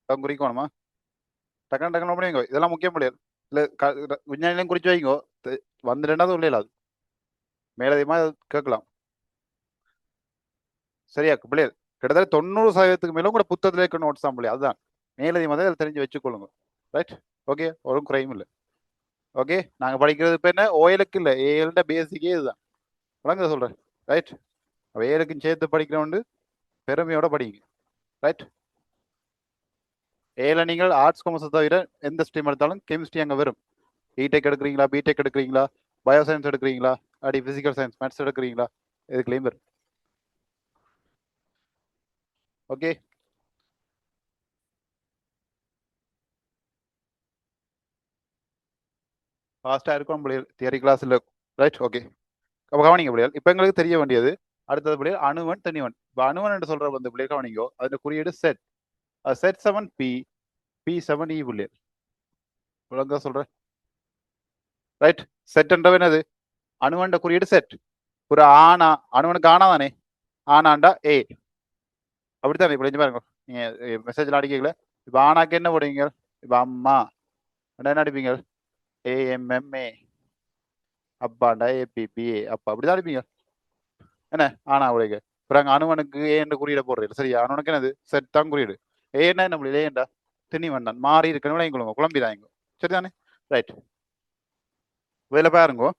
குறிக்கணுமா? டக்குனு டக்குனு பண்ணி வைங்க. இதெல்லாம் முக்கியம் முடியாது. இல்லை விஞ்ஞானிலையும் குறிச்சு வைங்கோ. வந்து ரெண்டாவது உள்ளே அது மேலதிகமாக கேட்கலாம். சரியா பிள்ளைகள் கிட்டத்தட்ட 90% மேலும் கூட புத்தகத்தில் இருக்க நோட்ஸ் தான் பிள்ளை. அதுதான் மேலதிகமாக அதை தெரிஞ்சு வச்சுக்கொள்ளுங்க. ரைட்? ஓகே, ஒரு குறையும் இல்லை. ஓகே, நாங்கள் படிக்கிறது இப்போ என்ன ஓஎலுக்கு இல்லை, ஏஎல்ட பேசிக்கே இதுதான். வழங்க சொல்கிறேன். ரைட்? ஏஎலுக்கும் சேர்த்து படிக்கிறவண்டு பெருமையோட படிங்க. ரைட்? ஏல நீங்கள் ஆர்ட்ஸ் காமர்ஸ் தவிர எந்த ஸ்ட்ரீம் எடுத்தாலும் கெமிஸ்ட்ரி அங்கே வரும். பிடெக் எடுக்கிறீங்களா, பிடெக் எடுக்கிறீங்களா, பயோசயின்ஸ் எடுக்கிறீங்களா, அப்படி பிசிக்கல் சயின்ஸ் மேத்ஸ் எடுக்கிறீங்களா, இதுக்குலேயும் வரும். ஓகே, ஃபாஸ்ட்டாக இருக்கும் பிள்ளைகள் தியரி கிளாஸ் இல்லை. ரைட்? ஓகே, அப்போ கவனிங்க பிள்ளைகள். இப்போ எங்களுக்கு தெரிய வேண்டியது அடுத்தது பிள்ளைகள் அணுவன் தனிவன். இப்போ அணுவன் என்று சொல்கிற வந்து பிள்ளைகள் கவனிங்கோ, அதில் குறியீடு செட். செட் 7P P7E பிள்ளைகள். ஒழுங்கா சொல்கிறேன். ரைட்? செட்ன்றவன் என்னது? அணுவன் குறியீடு செட். ஒரு ஆனா அணுவனுக்கு ஆனா தானே, ஆனாண்டா ஏ. அப்படித்தானே இப்போ பாருங்க, நீங்கள் மெசேஜில் அடிக்கல. இப்போ ஆனாக்கு என்ன போடுவீங்க? இப்போ அம்மா என்ன அடிப்பீங்க? AMMA. அப்பாண்டா APPA. அப்பா அப்படிதான் அடிப்பீங்க என்ன? ஆனா உடைக்க பிறகு அணுவனுக்கு ஏ என்று குறியிட போடுறது. சரியா? அணுவனுக்கு என்னது? செட் தான் குறியீடு. ஏன்னா என்ன முடியல? ஏண்டா திணி வந்தான் மாறி இருக்கணும் விளையங்குழுங்க, குழம்பிதாங்க. சரிதானே? ரைட். இதில் பாருங்க,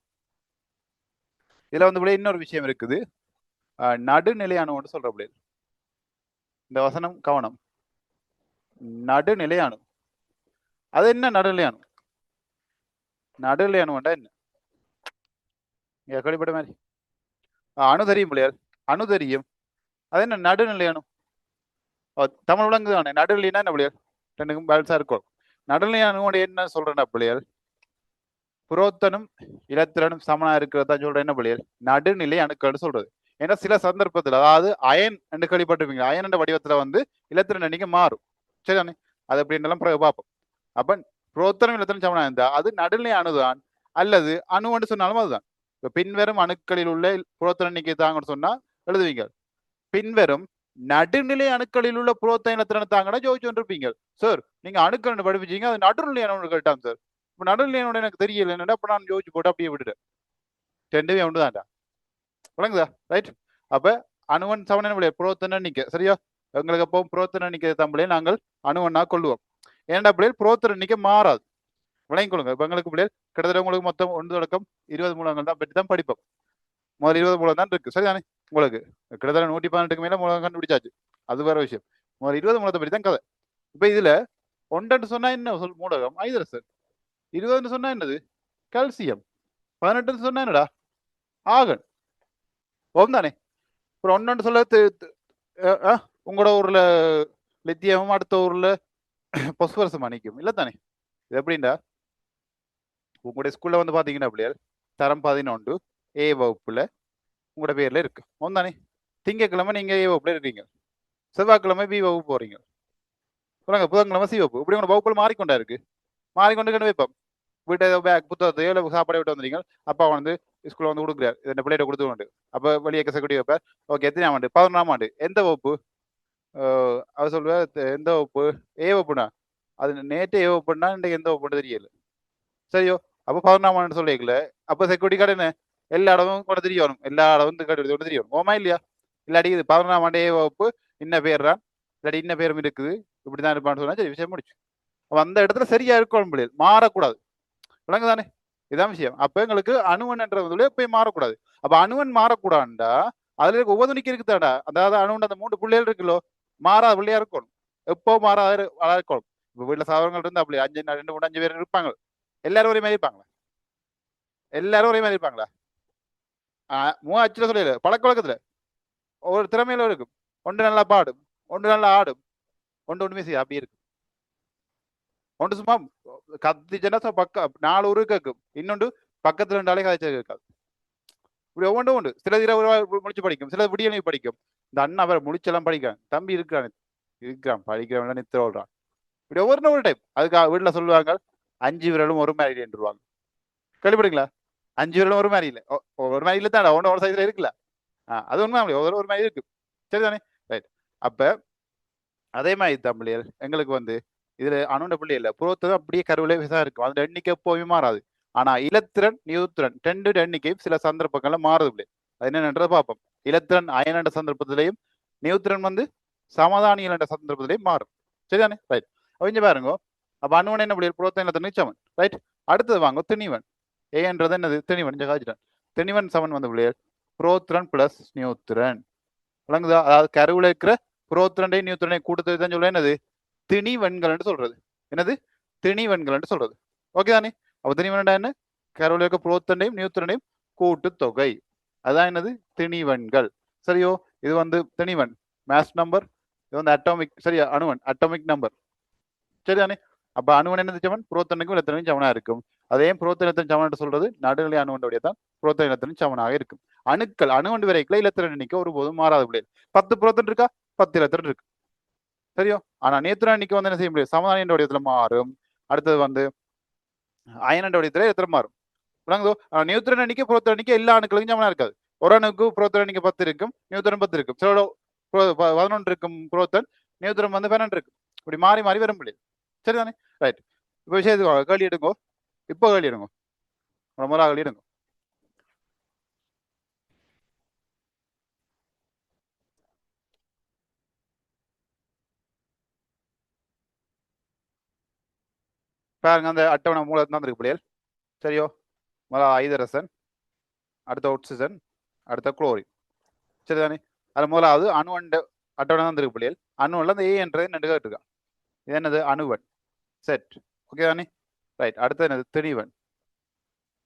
இதில் வந்து விட இன்னொரு விஷயம் இருக்குது. நடுநிலையானு சொல்ற பிள்ளை. இந்த வசனம் கவனம். நடுநிலையானு அது என்ன? நடுநிலையானு நடுநிலையானுண்டா என்ன? கேள்விப்பட்ட மாதிரி அணு தெரியும் பிள்ளையார். அணு தெரியும். அது என்ன நடுநிலையானு? தமிழ் விளங்குது தானே? நடுநிலைனா என்ன பிள்ளையார்? ரெண்டுக்கும் பேலன்ஸா இருக்கும். நடுநிலையானு என்ன சொல்றேன்னா பிள்ளையார், புரோத்தனும் இலத்திரனும் சமனா இருக்கிறதா சொல்ற என்ன பிள்ளையார்? நடுநிலை அணுக்கள்னு சொல்றது. ஏன்னா சில சந்தர்ப்பத்தில் அதாவது அயன் என்று கேள்விப்பட்டிருப்பீங்க. அயன் என்ற வடிவத்துல வந்து இலத்திரன் எண்ணிக்கை மாறும். சரிதானே? அது அப்படின்றலாம் பிறகு பார்ப்போம். அப்ப புரோத்தனம் இலத்திரன் சமனா இருந்தா அது நடுநிலை அணுதான், அல்லது அணுன்னு சொன்னாலும் அதுதான். இப்ப பின்வரும் அணுக்களில் உள்ள புரோத்தன எண்ணிக்கை தாங்கன்னு சொன்னா எழுதுவீங்க. பின்வரும் நடுநிலை அணுக்களில் உள்ள புரோத்தன இலத்திரன் தாங்கன்னா ஜோதிச்சு கொண்டிருப்பீங்க. சார் நீங்க அணுக்கள் படிப்பிச்சீங்க, அது நடுநிலை அணு கேட்டான் சார். இப்ப நடுநிலையோட எனக்கு தெரியல என்னடா, அப்ப நான் யோசிச்சு போட்டு அப்படியே விட்டுட்டேன். ரெண்டுமே ஒன்றுதான்டா. விளங்குதா? ரைட்? அப்ப அணுவன் சமன புரோத்தன எண்ணிக்கை. சரியா? எங்களுக்கு எப்போ புரோத்தன எண்ணிக்கை தமிழே நாங்கள் அணுவன்னா கொள்ளுவோம். ஏன்டா பிள்ளைகள் புரோத்தன எண்ணிக்கை மாறாது. விளங்கிக் கொள்ளுங்க. இப்ப எங்களுக்கு பிள்ளைகள் கிட்டத்தட்ட உங்களுக்கு மொத்தம் 1 தொடக்கம் 20 மூலங்கள் தான் பற்றி தான் படிப்போம். முதல் 20 மூலம் தான் இருக்கு. சரிதானே? உங்களுக்கு கிட்டத்தட்ட 118க்கு மேல மூலம் கண்டுபிடிச்சாச்சு. அது வேற விஷயம். முதல் 20 மூலத்தை பற்றி தான் கதை. இப்ப இதுல 1 சொன்னா என்ன சொல்? மூலகம் ஐதரசன். 20 சொன்னா என்னது? கால்சியம். 18 சொன்னா என்னடா? ஆகன். ஓம் தானே? அப்புறம் 1 சொல்ல உங்களோட ஊர்ல லித்தியமும் அடுத்த ஊர்ல பொஸ்பரசம் அணிக்கும் இல்ல தானே? இது எப்படின்னா, உங்களுடைய ஸ்கூல்ல வந்து பாத்தீங்கன்னா பிள்ளைகள் தரம் 11 A வகுப்புல உங்களோட பேர்ல இருக்கு. ஒன்றானே? திங்கக்கிழமை நீங்க A வகுப்புல இருக்கீங்க, செவ்வாய்க்கிழமை B வகுப்பு போறீங்க, புதன்கிழமை C வகுப்பு. இப்படி உங்களோட வகுப்புல மாறிக்கொண்டா இருக்கு. மாறிக்கொண்டு வைப்போம். வீட்டை பேக் புத்தகத்தையோ இல்லை சாப்பாடு விட்டு வந்துறீங்க. அப்பா வந்து ஸ்கூல்ல வந்து கொடுக்குறாரு, இந்த பிள்ளைகிட்ட கொடுத்து கொண்டு. அப்போ வெளியே செக்யூரிட்டி வைப்பார். ஓகே, எத்தனாம் ஆண்டு? 11ஆம் ஆண்டு. எந்த வகுப்பு? அவர் சொல்லுவார், எந்த வகுப்பு? A வகுப்புனா. அது நேற்று A வகுப்புனா இன்றைக்கு எந்த வகுப்புன்னு தெரியல. சரியோ? அப்போ 11ஆம் ஆண்டு சொல்லிக்கல. அப்போ செக்யூரிட்டி கார்டு என்ன? எல்லா இடமும் கூட தெரியணும். எல்லா இடமும் கொண்டு தெரியணும். ஓமா இல்லையா? இல்லாட்டி இது 11ஆம் ஆண்டு A வகுப்பு இன்ன பேர் தான், இல்லாட்டி இன்ன பேரும் இருக்குது, இப்படிதான் இருப்பான்னு சொன்னா சரி, விஷயம் முடிச்சு. அப்போ அந்த இடத்துல சரியா இருக்கணும் பிள்ளைகள், மாறக்கூடாது. விளங்குதானே? இதான் விஷயம். அப்ப எங்களுக்கு அணுவன் என்ற போய் மாறக்கூடாது. அப்ப அணுவன் மாறக்கூடாதுண்டா அதுல இருக்க உபதுணிக்கு இருக்குதாடா. அதாவது அணுவன் அந்த 3 பிள்ளைகள் இருக்குல்லோ, மாறாத பிள்ளையா இருக்கணும். எப்போ மாறாத இருக்கணும். இப்ப வீட்டுல சாதனங்கள் இருந்து அப்படி 5 2 3 5 பேர் இருப்பாங்க. எல்லாரும் ஒரே மாதிரி இருப்பாங்களா? எல்லாரும் ஒரே மாதிரி இருப்பாங்களா? மூவாச்சுல சொல்லல, பழக்க வழக்கத்துல ஒரு திறமையில இருக்கும். ஒன்று நல்லா பாடும், ஒன்று நல்லா ஆடும், ஒன்றுமே செய்ய அப்படி இருக்கு. ஒன்று சும்மா கத்திச்சனா பக்கம் 4 ஊரு கேட்கும், இன்னொன்று பக்கத்துல இருந்தாலே கதைச்சா கேட்காது. இப்படி ஒவ்வொன்றும் உண்டு. சில இரவு முடிச்சு படிக்கும், சில விடியலை படிக்கும். இந்த அண்ணா அவர் முடிச்செல்லாம் படிக்கிறான், தம்பி இருக்கிறான் படிக்கிறவன் நித்திர விடுறான். இப்படி ஒவ்வொரு ஒரு டைப். அதுக்கு வீட்டுல சொல்லுவாங்க 5 விரலும் ஒரு மாதிரி என்றுவாங்க. கேள்விப்படுங்களா? 5 விரலும் ஒரு மாதிரி இல்லை. ஒரு மாதிரி இல்லை தானே, ஒன்று ஒரு சைஸ்ல இருக்குல்ல. அது உண்மை, ஒரு மாதிரி இருக்கு. சரிதானே? ரைட். அப்ப அதே மாதிரி தான் பிள்ளைகள் எங்களுக்கு வந்து இதுல அணுண்ட பிள்ளை இல்லை புரோத்தம் அப்படியே கருவிலே விசா இருக்கும் அதோட எண்ணிக்கை எப்போவுமே மாறாது ஆனா இலத்திரன் நியூத்திரன் ரெண்டு எண்ணிக்கையும் சில சந்தர்ப்பங்கள்ல மாறுது பிள்ளை அது என்னன்றதை பார்ப்போம் இலத்திரன் அயன் என்ற சந்தர்ப்பத்திலையும் நியூத்திரன் வந்து சமதானியல் என்ற சந்தர்ப்பத்திலையும் மாறும் சரிதானே ரைட் அவங்க பாருங்க அப்ப அணுவன் என்ன பிள்ளைகள் புரோத்தம் இலத்திரன் சமன் ரைட் அடுத்தது வாங்க திணிவன் ஏன்றது என்னது திணிவன் காய்ச்சிட்டான் திணிவன் சமன் வந்து பிள்ளைகள் புரோத்திரன் பிளஸ் நியூத்திரன் விளங்குதா அதாவது கருவில் இருக்கிற புரோத்திரண்டையும் நியூத்திரனையும் கூட்டத்தை தான் சொல்ல என்னது திணிவன்கள் சொல்றது என்னது திணிவன்கள் சொல்றது ஓகே தானே அப்ப திணிவன்டா என்ன கருவில் இருக்க புரோத்தண்டையும் நியூத்திரனையும் கூட்டு தொகை அதான் என்னது திணிவன்கள் சரியோ இது வந்து திணிவன் மேஸ் நம்பர் இது வந்து அட்டாமிக் சரியா அணுவன் அட்டாமிக் நம்பர் சரிதானே அப்ப அணுவன் என்னது சமன் புரோத்தனுக்கும் இலத்திரனுக்கும் சமனா இருக்கும் அதே புரோத்தனத்தின் சமன் சொல்றது நடுநிலை அணுவனுடைய தான் புரோத்தன இலத்திரன் சமனாக இருக்கும் அணுக்கள் அணுவண்டு வரைக்கும் இலத்திரன் எண்ணிக்கை ஒருபோதும் மாறாத பிள்ளைகள் 10 புரோத்தன் இருக்கா 10 இலத்திரன் இருக்கு சரியோ ஆனா நேத்திரன் எண்ணிக்கை வந்து என்ன செய்ய முடியும் சமதானியின் வடிவத்துல மாறும் அடுத்தது வந்து அயனண்ட வடிவத்துல இலத்திரம் மாறும் விளங்குதோ நியூத்திரன் எண்ணிக்கை புரோத்தன் எண்ணிக்கை எல்லா அணுக்களுக்கும் சமனா இருக்காது ஒரு அணுக்கு புரோத்தன் எண்ணிக்கை 10 இருக்கும் நியூத்திரன் 10 இருக்கும் சில 11 இருக்கும் புரோத்தன் நியூத்திரன் வந்து 12 இருக்கும் இப்படி மாறி மாறி வரும் முடியாது சரிதானே ரைட் இப்போ விஷயத்துக்கு கேள்வி எடுங்கோ இப்போ கேள்வி எடுங்கோ முதலாக கேள்வி எடுங்கோ பாருங்க அந்த அட்டவணை மூலத்தான் இருக்கு பிள்ளைகள் சரியோ முதல்ல ஐதரசன் அடுத்த ஆக்சிஜன் அடுத்த குளோரின் சரிதானே அது முதலாவது அணுவண்ட அட்டவணை தான் இருக்கு பிள்ளைகள் அணுவன்ல அந்த ஏ என்றது ரெண்டு கேட்டுருக்கான் இது என்னது அணுவன் செட் ஓகே தானே ரைட் அடுத்தது என்னது திணிவன்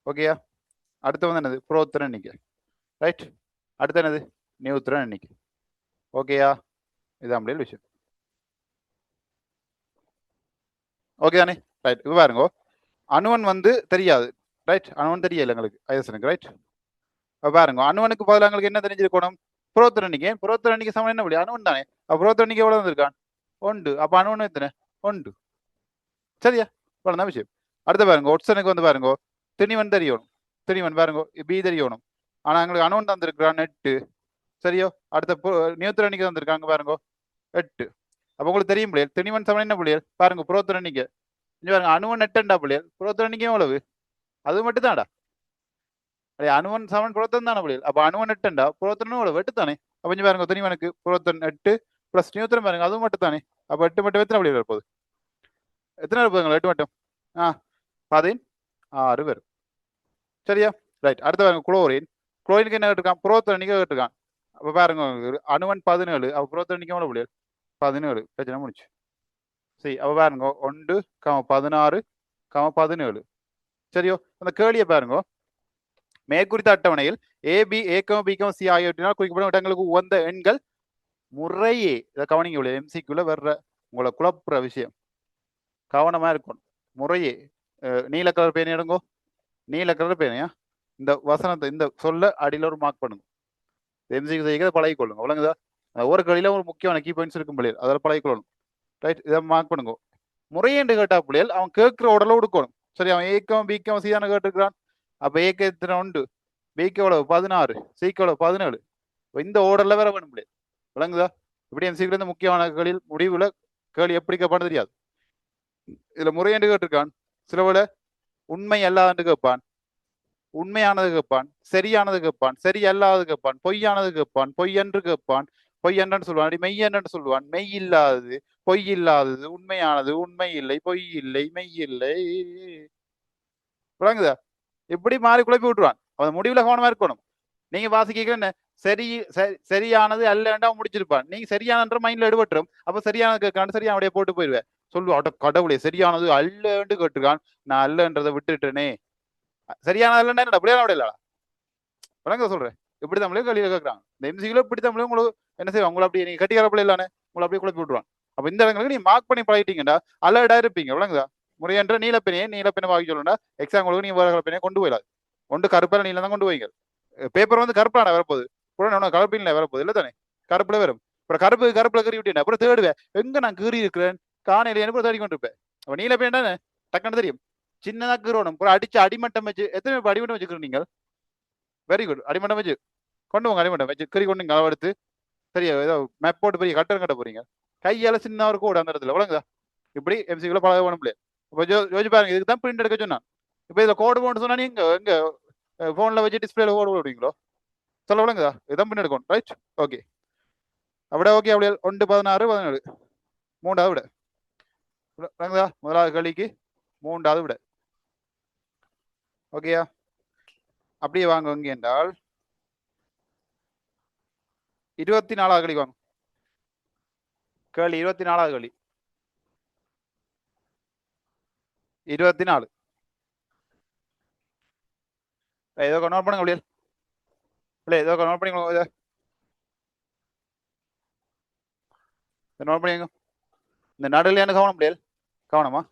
ஓகேயா அடுத்து வந்து என்னது புரோத்திரன் எண்ணிக்கை ரைட் அடுத்து என்னது நியூத்திரன் எண்ணிக்கை ஓகேயா இதுதான் பிள்ளைகள் விஷயம் ஓகே தானே ரைட் இப்போ பாருங்க அணுவன் வந்து தெரியாது ரைட் அணுவன் தெரியல எங்களுக்கு ஐஎஸ்எனுக்கு ரைட் இப்போ பாருங்க அணுவனுக்கு பதிலாக எங்களுக்கு என்ன தெரிஞ்சிருக்கணும் புரோத்திரன் எண்ணிக்கை புரோத்திரன் எண்ணிக்கை சமம் என்ன முடியும் அணுவன் தானே அப்போ புரோத்திரன் எண்ணிக்கை எவ்வளோ வந்திருக்கான் 1 அப்போ அணுவன் எத்தனை 1 சரியா இவ்வளோதான் விஷயம் அடுத்த பாருங்க ஒட்சனுக்கு வந்து பாருங்க திணிவன் தெரியணும் திணிவன் பாருங்க பி தெரியணும் ஆனா எங்களுக்கு அணுவன் தந்திருக்கிறான் 8 சரியோ அடுத்த நியூத்திரன் எண்ணிக்கை தந்திருக்காங்க பாருங்க 8 அப்போ உங்களுக்கு தெரியும் பிள்ளைகள் திணிவன் சமம் என்ன பிள்ளைகள் பாருங்க புரோத்திரன் எண்ணிக்கை இங்க பாருங்க அணுவன் 8 பிள்ளைகள் புரோத்திரன் எண்ணிக்கை எவ்வளவு அது மட்டும் தான்டா அணுவன் சமன் புரோத்தன் தானே பிள்ளைகள் அப்போ அணுவன் 8 புரோத்தனும் எவ்வளவு 8 தானே அப்போ இங்க பாருங்க திணிவனுக்கு புரோத்தன் 8 பிளஸ் நியூத்திரன் பாருங்க அதுவும் மட்டும் தானே அப்போ 8 மட்டும் எத்தனை பிள்ளைகள் இருப்போது எத்தனை இருப்பதுங்களா 8 மட்டும் 16 பேர் சரியா ரைட் அடுத்த பாருங்க குளோரின் குளோரினுக்கு என்ன கேட்டிருக்கான் புரோத்தன் எண்ணிக்கை கேட்டிருக்கான் அப்போ பாருங்க அணுவன் 17 அப்போ புரோத்தன் எண்ணிக்கை எவ்வளவு பிள்ளைகள் 17 பிரச்சனை முடிச்சு சரி அப்போ பாருங்க 1, 16, 17 சரியோ அந்த கேள்வியை பாருங்க மேற்குறித்த அட்டவணையில் ஏபி ஏக்கம் பிக்கம் சி ஆகியவற்றினால் குறிக்கப்படும் இடங்களுக்கு உகந்த எண்கள் முறையே இதை கவனிக்க எம்சிக்குள்ள வர்ற உங்களை குழப்புற விஷயம் கவனமா இருக்கணும் முறையே நீல கலர் பேனை எடுங்கோ நீல கலர் பேனையா இந்த வசனத்தை இந்த சொல்ல அடியில் ஒரு மார்க் பண்ணுங்க எம்சிக்கு செய்ய பழகிக்கொள்ளுங்க விளங்குதா ஒவ்வொரு கடையில ஒரு முக்கியமான கீ பாயிண்ட்ஸ் இருக்கும் பிள்ளைகள் அதில் பழகிக்கொள்ளணும் ரைட் இதை மார்க் பண்ணுங்க முறையேண்டு கேட்டா பிள்ளைகள் அவன் கேட்கிற உடல கொடுக்கணும் சரி அவன் ஏக்கம் பிக்கம் சி தானே கேட்டுருக்கிறான் அப்ப ஏக்க எத்தனை 1 பிக்கு எவ்வளவு 16 சிக்கு எவ்வளவு 17 இந்த ஓர்டர்ல வேற வேணும் பிள்ளை விளங்குதா இப்படி எம்சிக்கு இருந்து முக்கியமான கேள்வியில் முடிவுல கேள்வி எப்படி கேட்பான்னு தெரியாது இதுல முறையென்று கேட்டிருக்கான் சில வேளை உண்மை அல்லாதன்று கேட்பான் உண்மையானது கேட்பான் சரியானது கேட்பான் சரி அல்லாதது கேட்பான் பொய்யானது கேட்பான் பொய் என்று கேட்பான் பொய் என்றன்னு சொல்லுவான் மெய் என்று சொல்லுவான் மெய் இல்லாதது பொய் இல்லாதது உண்மையானது உண்மை இல்லை பொய் இல்லை மெய் இல்லை விளங்குதா இப்படி மாறி குழப்பி விட்டுருவான் அவன் முடிவுல கவனமா இருக்கணும் நீங்க வாசிக்க சரி சரியானது அல்லண்டா முடிச்சிருப்பான் நீங்க சரியானன்ற மைண்ட்ல எடுபட்டுரும் அப்ப சரியானது கேட்காண்டு சரியா அப்படியே போட்டு போயிடுவேன் சொல்லுவான் கடவுளே சரியானது அல்லண்டு கேட்டுருக்கான் நான் அல்லன்றதை விட்டுட்டேனே சரியானது அல்லண்டா என்ன அப்படியே இல்லடா விளங்க சொல்றேன் இப்படி தமிழே கேள்வியில கேட்கறாங்க இந்த எம்சிகளோ இப்படி தமிழே உங்களுக்கு என்ன செய்வாங்க உங்களை அப்படியே நீங்க கட்டிக்கார பிள்ளை இல்லானே உங்களை அப்படியே குழப்பி விட்டுருவான் அப்ப இந்த இடங்களுக்கு நீ மார்க் பண்ணி பழகிட்டீங்கடா அலர்டா இருப்பீங்க விளங்குதா முறையன்ற நீலப்பெண்ணை வாங்கி சொல்லணும்னா எக்ஸாம் உங்களுக்கு நீங்க வேற கலப்பெண்ணையை கொண்டு போயிடாது ஒன்று கருப்பில் நீல தான் கொண்டு போய்ங்க பேப்பர் வந்து கருப்பான வரப்போகுது கூட கருப்பில் வரப்போகுது இல்லை தானே கருப்புல வரும் அப்புறம் கருப்புல கறி விட்டேன் அப்புறம் தேடுவேன் எங்க நான் கீறி இருக்கிறேன் காணையில எனக்கு தேடி கொண்டு இருப்பேன் அப்ப நீலப்பெண் தானே டக்குன்னு தெரியும் சின்னதா கீறணும் அப்புறம் அடிச்சு அடிமட்டம் வச்சு எத்தனை அடிமட்டம் வச்சுக்கிறோம் நீங்கள் வெரி குட் அடிமட்டம் வச்சு கொண்டு போங்க அடிமட்டம் வச்சு கறி கொண்டு அளவெடுத்து சரியா ஏதோ மேப் போட்டு பெரிய கட்டடம் கட்ட போறீங்க கையால சின்ன ஒரு கோடு அந்த இடத்துல விளங்குதா? இப்படி எம்சிக்குள்ள பழக வேணும் இல்லையா? இப்போ யோசிச்சு பாருங்க, இதுக்கு தான் பிரிண்ட் எடுக்க சொன்னான். இப்போ இதில் கோடு போட்டு சொன்னா நீங்க எங்க ஃபோனில் வச்சு டிஸ்பிளேல கோடு போடுவீங்களோ? சொல்ல விளங்குதா? இதுதான் பிரிண்ட் எடுக்கணும், ரைட்? ஓகே, அப்படியே ஓகே. அப்படியே 1, 16, 17 மூன்றாவது விட விளங்குதா? முதலாவது களிக்கு மூன்றாவது விட. ஓகேயா? அப்படியே வாங்க இங்கே என்றால் 24வது களி வாங்க. கேள்வி 24வது களி 24. ஏதோ நோட் பண்ணுங்க அப்படியே. இல்லை ஏதோ நோட் பண்ணிக்கோங்க. இதை நோட் பண்ணிங்க. இந்த நடுவில் எனக்கு கவனம் முடியாது. கவனமா?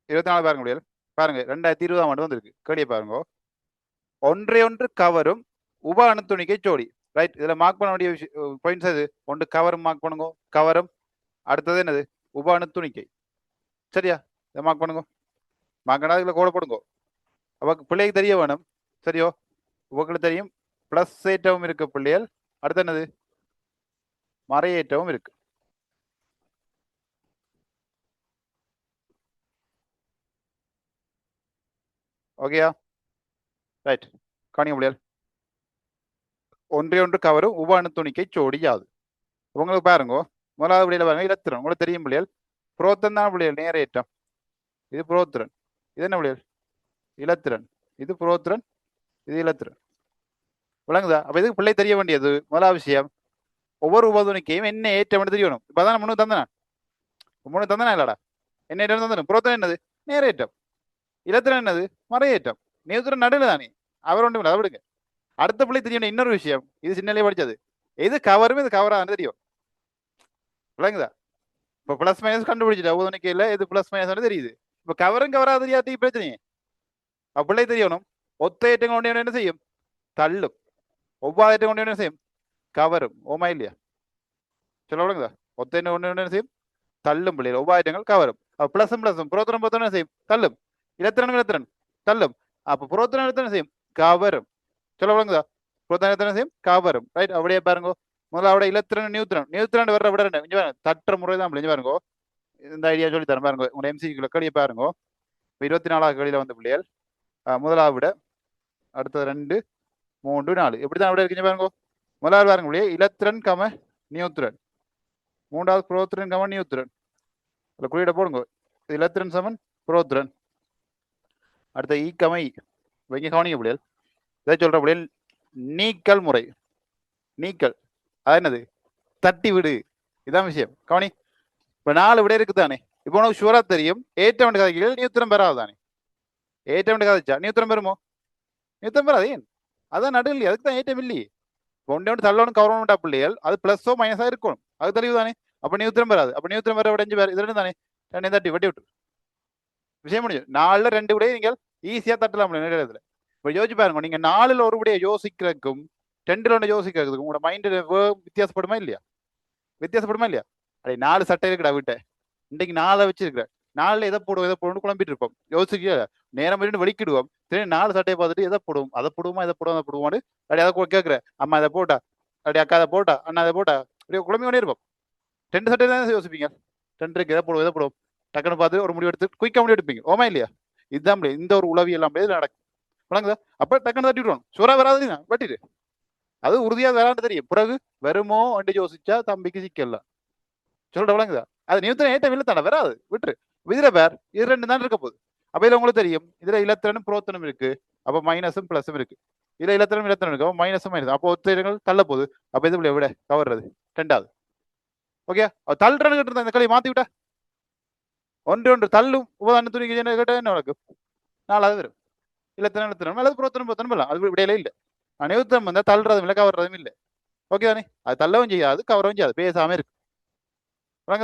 இருபத்தி நாலு பாருங்க முடியாது. பாருங்க 2020ஆம் ஆண்டு வந்திருக்கு. கேள்வியை பாருங்க. ஒன்றை கவரும் உப அணுத்துணிக்கை ஜோடி. ரைட், இதுல மார்க் பண்ண வேண்டிய பாயிண்ட்ஸ் அது. ஒன்று கவரும் மார்க் பண்ணுங்க, கவரும். அடுத்தது என்னது? உப அணுத்துணிக்கை. சரியா? இதை மார்க் பண்ணுங்க. மார்க் இதுல கோட போடுங்க. அவ பிள்ளைக்கு தெரிய வேணும். சரியோ? உங்களுக்கு தெரியும் பிளஸ் ஏற்றவும் இருக்கு பிள்ளைகள். அடுத்து என்னது? மறையேற்றவும் இருக்கு. ஓகேயா? ரைட், காணிக்க முடியாது. ஒன்று கவரும் உப அணுத்துணிக்கை ஜோடி யாது? உங்களுக்கு பாருங்க, முதலாவது விடையில பாருங்க இலத்திரன். உங்களுக்கு தெரியும் பிள்ளைகள், புரோத்தன் தான் பிள்ளைகள் நேரேற்றம். இது புரோத்திரன். இது என்ன பிள்ளைகள்? இலத்திரன். இது புரோத்திரன், இது இலத்திரன். விளங்குதா? அப்ப இதுக்கு பிள்ளை தெரிய வேண்டியது முதலாவது விஷயம், ஒவ்வொரு உபதுணிக்கையும் என்ன ஏற்றம் தெரியணும். இப்பதான் முன்னு தந்தனா, முன்னு தந்தனா இல்லடா? என்ன ஏற்றம் தந்தனும்? புரோத்தன் என்னது? நேரேற்றம். இலத்திரன் என்னது? மறையேற்றம். நேத்திரன் நடுவில் தானே, அவர் ஒன்றும் இல்லை, விடுங்க. அடுத்த பிள்ளை தெரியணும் இன்னொரு விஷயம், இது சின்னலே படிச்சது, எது கவரும் இது கவரான்னு தெரியும். விளங்குதா? இப்போ பிளஸ் மைனஸ் கண்டுபிடிச்சிட்டா உபதுணிக்கையில் எது பிளஸ் மைனஸ் தெரியுது. இப்போ கவரும் கவரா தெரியாது பிரச்சனையே. பிள்ளை தெரியணும், ஒத்த ஏற்றம் கொண்டு என்ன செய்யும்? தள்ளும். ஒவ்வாறு ஏற்றம் கொண்டு என்ன செய்யும்? கவரும். ஓமா இல்லையா? சொல்ல விடுங்களா? ஒத்த ஏற்றம் கொண்டு என்ன செய்யும்? தள்ளும். பிள்ளைகள் ஒவ்வாயிரங்கள் கவரும். பிளஸும் பிளஸும் புரோத்திரம் புரோத்திரம் என்ன செய்யும்? தள்ளும். இலத்திரன் இலத்திரன் தள்ளும். அப்போ புரோத்திரம் இலத்திரன் செய்யும்? கவரும். சொல்ல விடுங்களா? புரோத்திரம் இலத்திரன் செய்யும்? கவரும். ரைட், அப்படியே பாருங்க. முதல்ல இலத்திரன் நியூத்திரன். நியூத்திரன் வர்ற விட இங்க பாருங்க, தட்டுற முறை தான் பிள்ளைங்க பாருங்க. இந்த ஐடியா சொல்லி தரேன் பாருங்க. உங்க எம்சிக்குள்ள கேள்வியை பாருங்க. 24வது கேள்வியில வந்த பிள்ளைகள் முதலாவது விட, அடுத்தது 2, 3, 4 எப்படிதான் விட இருக்கீங்க பாருங்க. முதலாவது பாருங்க பிள்ளையே, இலத்திரன் கம நியூத்திரன். மூன்றாவது புரோத்திரன் கம நியூத்திரன். அதில் குறியிட போடுங்க. இலத்திரன் சமன் புரோத்திரன். அடுத்த ஈ கம ஈ. வைங்க கவனிக்க பிள்ளைகள். இதை சொல்ற பிள்ளைகள் நீக்கல் முறை. நீக்கல் அது என்னது? தட்டி விடு. இதான் விஷயம். கவனி. இப்ப 4 விட இருக்குதானே. இப்போ உனக்கு ஷுவரா தெரியும் ஏற்றம் கதைகள் நியூத்திரம் பெறாது தானே. ஏற்றம் கதைச்சா நியூத்திரம் பெறுமோ? நியூத்திரம் பெறாது. ஏன்? அதான் நடு இல்லையா? அதுக்கு தான் ஏற்றம் இல்லையே. ஒன்று தள்ளணும் கவர்மெண்ட் பிள்ளைகள், அது பிளஸோ மைனஸா இருக்கும். அது தெளிவு தானே. அப்ப நியூத்திரம் பெறாது. அப்ப நியூத்திரம் பெற விட 5 பேர் இது தானே. 2 தட்டி வெட்டி விட்டு விஷயம் முடியும். 4ல் 2 விடையை நீங்கள் ஈஸியா தட்டலாம் நேரத்தில். இப்போ யோசிச்சு பாருங்க, நீங்க 4ல் ஒரு விடையை யோசிக்கிறதுக்கும் 2ல் 1 யோசிக்கிறதுக்கும் உங்களோட மைண்ட் வித்தியாசப்படுமா இல்லையா? வித்தியாசப்படுமா இல்லையா? அப்படி 4 சட்டை இருக்குடா விட்ட, இன்னைக்கு 4 வச்சிருக்கிறேன். 4ல் எதை போடுவோம் எதை போடணும் குழம்பிட்டு இருப்போம். யோசிக்க நேரம் இருந்து வெளிக்கிடுவோம். சரி 4 சட்டையை பார்த்துட்டு எதை போடுவோம், அதை போடுவோமா இதை போடுவோம் அதை போடுவோம்னு அப்படி அதை கேட்குறேன். அம்மா இதை போட்டா, அப்படி அக்கா அதை போட்டா, அண்ணா அதை போட்டா, அப்படியே குழம்பி கொண்டே இருப்போம். 2 சட்டை தான் யோசிப்பீங்க. 2 இருக்கு எதை போடுவோம் எதை போடுவோம் டக்குன்னு பார்த்து ஒரு முடிவு எடுத்து குயிக்கா முடிவு எடுப்பீங்க. ஓமா இல்லையா? இதுதான் இந்த ஒரு உளவியல் நடக்கும். வழங்குதா? அப்ப டக்குன்னு தட்டி விடுவோம். சுரா வராது வெட்டிட்டு அது உறுதியா வரான்னு தெரியும். பிறகு வருமோ என்று யோசிச்சா தம்பிக்கு சிக்கலாம். சொல்ற வழங்குதா? அது நியூத்திரன் ஏற்றம் இல்லை தானே, வராது, விட்டுரு. இதுல பேர் இது 2 தான் இருக்க போகுது. அப்ப இதுல உங்களுக்கு தெரியும், இதுல இலத்திரனும் புரோத்தனும் இருக்கு. அப்ப மைனஸும் பிளஸும் இருக்கு. இல்லை இலத்திரம் இலத்திரம் இருக்கும் மைனஸும் மைனஸ் அப்போ ஒத்திரங்கள் தள்ள போகுது. அப்போ இது விட கவர்றது ரெண்டாவது. ஓகே தள்ளுறன்னு கேட்டு இந்த களி மாற்றி விட்டா ஒன்று ஒன்று தள்ளும் உபதான துணிக்கு கேட்டால் என்ன நடக்கும்? நாலாவது வரும். இலத்திரம் இலத்திரம் அல்லது புறத்திரம் புறத்திரம் பண்ணலாம். அது விடையில இல்லை. நிறுத்தம் வந்தால் தள்ளுறதும் இல்லை கவர்றதும் இல்லை. ஓகே தானே? அது தள்ளவும் செய்யாது கவரவும் செய்யாது பேசாமல் இருக்கு.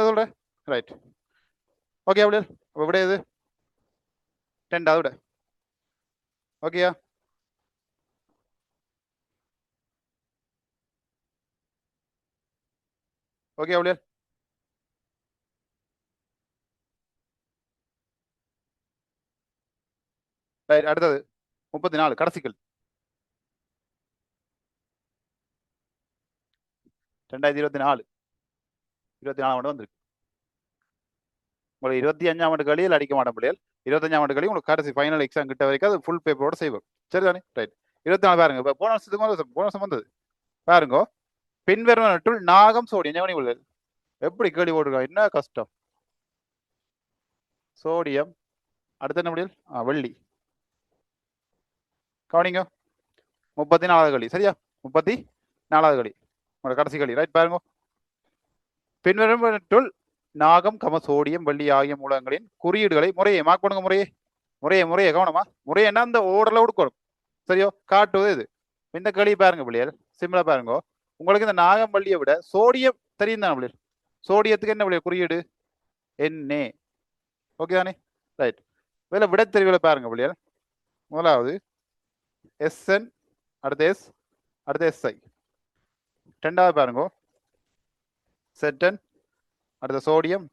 சொல்கிறேன் ரைட். ஓகே அப்படியே அப்போ விட இது ரெண்டாவது விட. ஓகேயா? ஓகே அப்படியே ரைட். அடுத்தது 34 கடைசிகள் 2024 24 வந்திருக்கு. உங்களுக்கு 25ஆம் ஆண்டு கழியில் அடிக்க மாட்டோம் பிள்ளைகள். 25ஆம் ஆண்டு கழி உங்களுக்கு கடைசி ஃபைனல் எக்ஸாம் கிட்ட வரைக்கும் அது ஃபுல் பேப்பரோட செய்வோம். சரிதானே? ரைட். 24 பாருங்க. இப்போ போன வருஷம் வந்தது பாருங்க. பின்வரும் நாகம் சோடியம் ஞாபகம் உள்ளது. எப்படி கேள்வி போட்டுருக்கோம்? என்ன கஷ்டம். சோடியம் அடுத்த என்ன முடியல்? வெள்ளி. கவனிங்க 34வது களி. சரியா? 34வது களி உங்களோட கடைசி களி. ரைட் பாருங்க. பின்வரும் நாகம் சோடியம் வெள்ளி ஆகிய மூலங்களின் குறியீடுகளை முறையே மார்க் பண்ணுங்க. முறையே கவனமா. முறையன்னா அந்த ஓடல கொடுக்கணும். சரியோ? காட்டுவது இது. இந்த களி பாருங்க பிள்ளைகள். சிம்பிளா பாருங்க. உங்களுக்கு இந்த நாகம் வள்ளியை விட சோடியம் தெரியும் தானே பிள்ளைகள்? சோடியத்துக்கு என்ன பிள்ளைகள் குறியீடு? Na. ஓகே தானே? ரைட். வேலை விட தெரிவுகளை பாருங்க பிள்ளைகள். முதலாவது Sn அடுத்த S அடுத்த Si. ரெண்டாவது பாருங்க Zn அடுத்த சோடியம்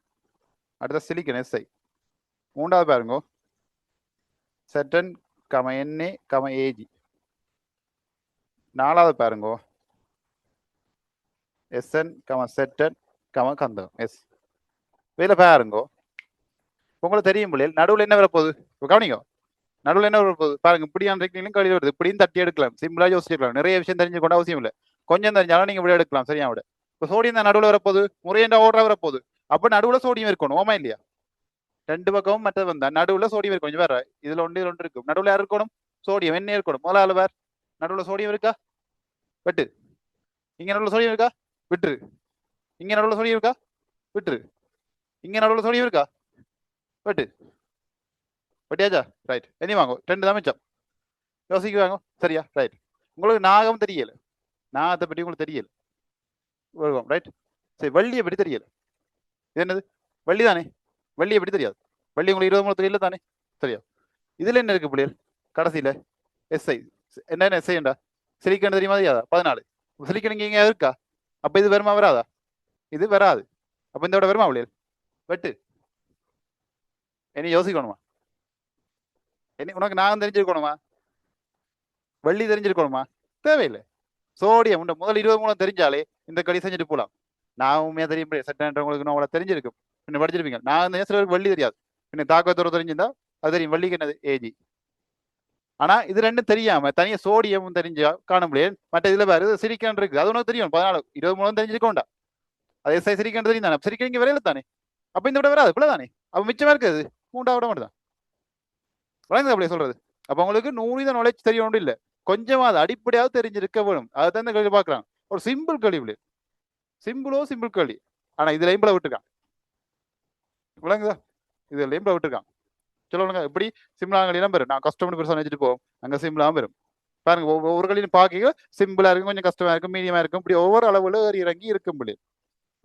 அடுத்த சிலிக்கன் Si. மூன்றாவது பாருங்க Zn, Na, Ag. நாலாவது பாருங்க Sn, Zn, கந்தகம் S. வேலை பாருங்க. உங்களுக்கு தெரியும் பிள்ளைகள் நடுவில் என்ன வரப்போகுது? கவனிங்க. நடுவில் என்ன வரப்போகுது பாருங்க. இப்படியான டெக்னிக்கும் கழிவு வருது. இப்படியும் தட்டி எடுக்கலாம். சிம்பிளா யோசிச்சுக்கலாம். நிறைய விஷயம் தெரிஞ்சு கொண்ட அவசியம் இல்லை. கொஞ்சம் தெரிஞ்சாலும் நீங்க விட எடுக்கலாம். சரியா? விட இப்போ சோடியம் தான் நடுவில் வரப்போகுது. முறையென்ற ஓடுற வரப்போகுது. அப்ப நடுவில் சோடியம் இருக்கணும். ஓமா இல்லையா? ரெண்டு பக்கமும் மற்றது வந்தா நடுவில் சோடியம் இருக்கும். கொஞ்சம் வேற இதுல ஒன்று இருக்கும். நடுவில் யார் இருக்கணும்? சோடியம். என்ன இருக்கணும்? முதலாளு வேற நடுவில் சோடியம் இருக்கா? வெட்டு. இங்க நடுவில் சோடியம் இருக்கா? விட்டுரு. இங்க நடுவில் சோடியம் இருக்கா? விட்டுரு. இங்க நடுவில் சோடியம் இருக்கா? வெட்டு. வெட்டியாச்சா? ரைட். இனி வாங்க. ரெண்டு தான் மிச்சம். யோசிக்க வாங்க. சரியா? ரைட். உங்களுக்கு நாகம் தெரியல. நாகத்தை பற்றி உங்களுக்கு தெரியல. ரைட். சரி வள்ளியை பற்றி தெரியல. இது என்னது? வள்ளி தானே? வள்ளியை பற்றி தெரியாது. வள்ளி உங்களுக்கு 20 மூலம் தெரியல தானே? சரியா? இதுல என்ன இருக்கு பிள்ளைகள்? கடைசியில SI. என்ன SIண்டா? சிலிக்கன் தெரியுமா? தெரியாதா? 14. சிலிக்கன் இங்க இருக்கா? அப்ப இது வருமா வராதா? இது வராது. அப்ப இந்த விட வருமா பிள்ளைகள்? வெட்டு. இனி யோசிக்கணுமா? உனக்கு நாகம் தெரிஞ்சிருக்கணுமா? வள்ளி தெரிஞ்சிருக்கணுமா? தேவையில்லை. சோடியம் முதல் 20 மூலம் தெரிஞ்சாலே இந்த களி செஞ்சுட்டு போகலாம். நான் உண்மையா தெரியும் சட்டன்றவங்களுக்கு அவ்வளோ தெரிஞ்சிருக்கும். பின்ன படிச்சிருப்பீங்க. நான் சில பேருக்கு வள்ளி தெரியாது. பின்ன தாக்கத்தோட தெரிஞ்சிருந்தா அது தெரியும். வள்ளிக்கு என்னது? ஏஜி. ஆனா இது ரெண்டும் தெரியாம தனியா சோடியம் தெரிஞ்சா காண முடியாது. மற்ற இதுல வேறு சிரிக்கன் இருக்கு. அது உனக்கு தெரியும். 14 20 மூலம் தெரிஞ்சிருக்கோண்டா. அது SI சிரிக்கன் தெரியும் தானே? சிரிக்க இங்க வரையில தானே? அப்ப இந்த விட வராது பிள்ளை தானே? அப்ப மிச்சமா இருக்குது 3வது விட மட்டும் தான். வழங்குது அப்படியே சொல்றது. அப்ப உங்களுக்கு 100 நாலேஜ் தெரிய ஒன்றும் இல்லை. கொஞ்சமா அது அடிப்படையாவது தெரிஞ்சிருக்க வேணும். அதுதான் இந்த கேள்வி பார்க்கலாம். ஒரு சிம்பிள் கேள்வி. சிம்பிள் கேள்வி. ஆனா இதுல எம்பளை விட்டுருக்கான். விளங்குதா? இதுல எம்பளை விட்டுருக்கான். சொல்லுவாங்க இப்படி சிம்பிளாக இடம் பெறும். நான் கஷ்டம்னு பெருசாக நினைச்சிட்டு போவோம். அங்க சிம்பிளாக வரும். பாருங்க ஒவ்வொரு கல்வியும் பார்க்க சிம்பிளா இருக்கும், கொஞ்சம் கஷ்டமா இருக்கும், மீடியமா இருக்கும். இப்படி ஒவ்வொரு அளவுல இறங்கி இருக்கும்.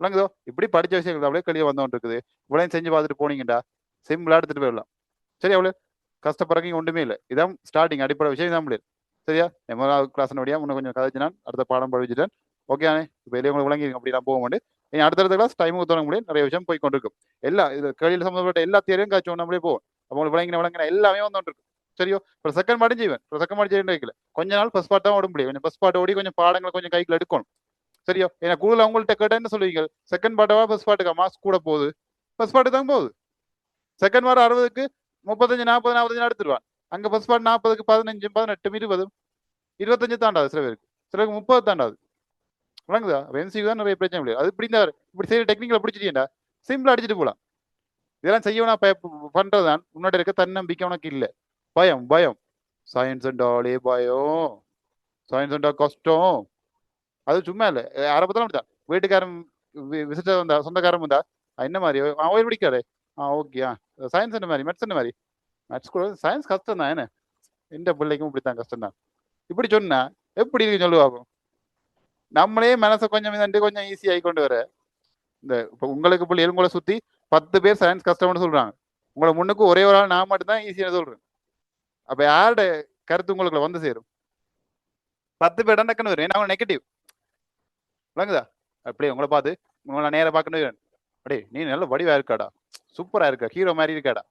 விளங்குதோ? இப்படி படிச்ச விஷயங்கள் அப்படியே கல்வியை வந்தோன்னு இருக்குது. இவ்வளவு செஞ்சு பார்த்துட்டு போனீங்கடா சிம்பிளா எடுத்துட்டு போயிடலாம். சரி? அவ்வளவு கஷ்டப்படுறீங்க ஒன்றுமே இல்லை. இதான் ஸ்டார்டிங் அடிப்படை விஷயம் தான் முடியாது. சரியா? முதலாவது கிளாஸ் வழியா இன்னும் கொஞ்சம் கதைச்சு நான் அடுத்த பாடம் படிச்சுட்டேன். ஓகே ஆனே? இப்போ வெளியே உங்களுக்கு விளங்கிருக்கும். அப்படி நான் போக மாட்டேன். அடுத்தடுத்த கிளாஸ் டைமுக்கு தொடங்க முடியும். நிறைய விஷயம் போய் கொண்டிருக்கும். எல்லா இது கேள்வியில் சம்மந்தப்பட்ட எல்லா தேரையும் காய்ச்சி நம்மளே போவோம். அப்போ உங்களுக்கு விளங்கின எல்லாமே வந்துருக்கு. சரியோ? இப்போ செகண்ட் பாட்டும் செய்வேன். இப்போ செகண்ட் பாட்டு செய்ய வைக்கல. கொஞ்ச நாள் ஃபர்ஸ்ட் பாட் தான் ஓட முடியும். கொஞ்சம் ஃபர்ஸ்ட் பாட் ஓடி கொஞ்சம் பாடங்களை கொஞ்சம் கைக்குள்ள எடுக்கணும். சரியோ? ஏன்னா கூடுதல் அவங்கள்ட்ட கேட்டேன்னு சொல்லுவீங்க. செகண்ட் பாட்டவா ஃபர்ஸ்ட் பாட்டுக்கா மார்க்ஸ் கூட போகுது? ஃபர்ஸ்ட் பாட்டு தான் போகுது. செகண்ட் வாரம் 60க்கு 35 40 45 எடுத்துருவான். அங்க ஃபர்ஸ்ட் பாட் 40க்கு 15 18 20 25 தாண்டாது. சில பேருக்கு 30 தாண்டாது. விளங்குதா? எம்சிக்கு தான் நிறைய பிரச்சனை முடியாது. அது இப்படி செய்யற டெக்னிக்கலை பிடிச்சிட்டீங்கடா சிம்பிளா அடிச்சுட்டு போகலாம். இதெல்லாம் செய்யணும் பண்றதுதான். முன்னாடி இருக்க தன்னம்பிக்கை உனக்கு இல்லை. பயம் சயின்ஸ் என்றாலே பயம். சயின்ஸ் கஷ்டம். அது சும்மா இல்லை, யாரை பார்த்தாலும் அப்படிதான். வீட்டுக்காரன் விசிட்டர் வந்தா, சொந்தக்காரன் வந்தா, என்ன மாதிரி ஓய்வு பிடிக்காது. ஓகே சயின்ஸ் என்ன மாதிரி, மேத்ஸ் என்ன மாதிரி. மேத்ஸ் கூட சயின்ஸ் கஷ்டம் தான். என்ன இந்த பிள்ளைக்கும் இப்படித்தான் கஷ்டம் தான். இப்படி சொன்னா எப்படி இருக்கு சொல்லுவாங்க. நம்மளே மனசை கொஞ்சம் கொஞ்சம் ஈஸி ஆகி கொண்டு வர. இந்த இப்போ உங்களுக்கு பிள்ளைகள் உங்களை சுத்தி 10 பேர் சயின்ஸ் கஷ்டம்னு சொல்றாங்க. உங்களை முன்னுக்கு ஒரே ஒரு ஆள் நான் மட்டும் தான் ஈஸியாக சொல்றேன். அப்ப யாரோட கருத்து உங்களுக்கு வந்து சேரும்? 10 பேர் டக்குன்னு வரும். ஏன்னா அவங்க நெகட்டிவ். விளங்குதா? அப்படியே உங்களை பார்த்து உங்களை நேரம் பார்க்கணும். அப்படியே நீ நல்ல வடிவா இருக்காடா, சூப்பரா இருக்கா, ஹீரோ மாதிரி இருக்காடா,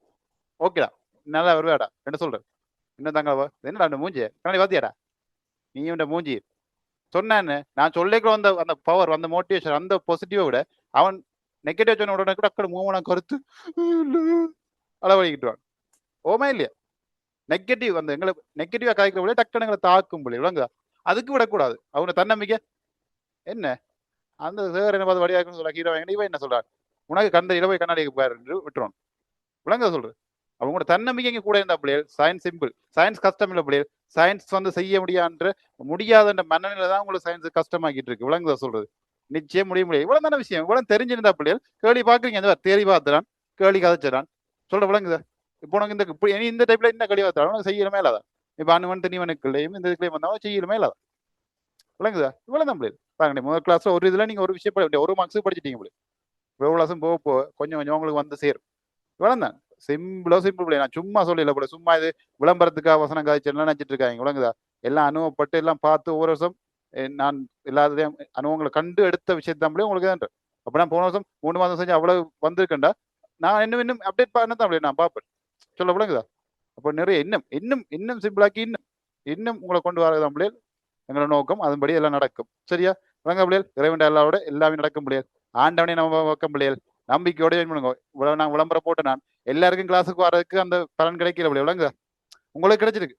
ஓகேடா, நல்லா வருவாடா என்ன சொல்ற. என்ன தாங்க என்னடா அந்த மூஞ்சி கண்ணாடி பார்த்தியாடா, நீ இந்த மூஞ்சி சொன்னான்னு நான் சொல்லிக்கிற அந்த அந்த பவர், அந்த மோட்டிவேஷன், அந்த பாசிட்டிவை விட அவன் நெகட்டிவ் சொன்ன உடனே கூட அக்கட மூவனா கருத்து அளவழிக்கிட்டுவான். ஓமா இல்லையா? நெகட்டிவ் அந்த எங்களை நெகட்டிவா காய்க்கிற போல டக்குனு எங்களை தாக்கும் போல. விளங்குதா? அதுக்கு விடக்கூடாது. அவங்க தன்னம்பிக்கை என்ன அந்த சேர் என்ன பார்த்து வடிவாக்குன்னு சொல்ல ஹீரோ இவன் என்ன சொல்றாரு, உனக்கு கந்த இளவை கண்ணாடிக்கு பாரு என்று விட்டுருவான். விளங்க சொல்றது. அவங்களோட தன்னம்பிக்கை கூட இருந்தா பிள்ளைகள் சயின்ஸ் சிம்பிள், சயின்ஸ் கஷ்டம் இல்லை பிள்ளைகள். சயின்ஸ் வந்து செய்ய முடியாதுன்ற மனநிலை தான் உங்களுக்கு சயின்ஸ் கஷ்டமாக்கிட்டு இருக்கு. விளங்குதா சொல்றது? நிச்சயம் முடியும். இவ்வளவு தானே விஷயம். இவ்வளவு தெரிஞ்சிருந்தா பிள்ளைகள் கேள்வி பாக்குறீங்க, இந்த தேடி பார்த்துறான், கேள்வி கதைச்சிடான் சொல்ற. விளங்குதா? இப்போ உனக்கு இந்த டைப்ல என்ன கேள்வி பார்த்தாலும் உனக்கு செய்யலுமே இல்லாதான். இப்ப அனுவன் தனிவனுக்குள்ளையும் இந்த இதுக்குள்ளேயும் வந்தாலும் செய்யலுமே இல்லாதான். விளங்குதா? இவ்வளவுதான் பிள்ளைகள். பாருங்க, முதல் கிளாஸ்ல ஒரு இதுல நீங்க ஒரு விஷயம் ஒரு மார்க்ஸ் படிச்சிட்டீங்க பிள்ளை. எவ்வளவு போக கொஞ்சம் கொஞ்சம் உங்களுக்கு வந்து சேரும். இவ்வளவுதான். சிம்பிள். நான் சும்மா சொல்லல போல, சும்மா இது விளம்பரத்துக்காக வசனம் காய்ச்சல் நினைச்சிட்டு இருக்காங்க. விளங்குதா? எல்லாம் அனுபவப்பட்டு எல்லாம் பார்த்து ஒவ்வொரு வருஷம் நான் எல்லாத்தையும் அனுபவங்களை கண்டு எடுத்த விஷயத்தான் உங்களுக்கு தான். அப்ப நான் போன வருஷம் 3 மாதம் செஞ்சு அவ்வளவு வந்திருக்கேன்டா. நான் இன்னும் அப்டேட் பண்ணதான் நான் பார்ப்பேன். சொல்ல விளங்குதா? அப்போ நிறைய இன்னும் சிம்பிளாக்கி இன்னும் உங்களை கொண்டு வரதான் பிள்ளைகள் எங்களோட நோக்கம். அதன்படி எல்லாம் நடக்கும். சரியா? விளங்க பிள்ளைகள். இறைவன் எல்லாரோட எல்லாமே நடக்கும் பிள்ளைகள். ஆண்டவனே நம்ம பக்கம் பிள்ளைகள். நம்பிக்கையோட பண்ணுங்க. நான் விளம்பரம் போட்டு நான் எல்லாருக்கும் கிளாஸுக்கு வர்றதுக்கு அந்த பலன் கிடைக்கல பிள்ளைகள். விளங்குதா? உங்களுக்கு கிடைச்சிருக்கு.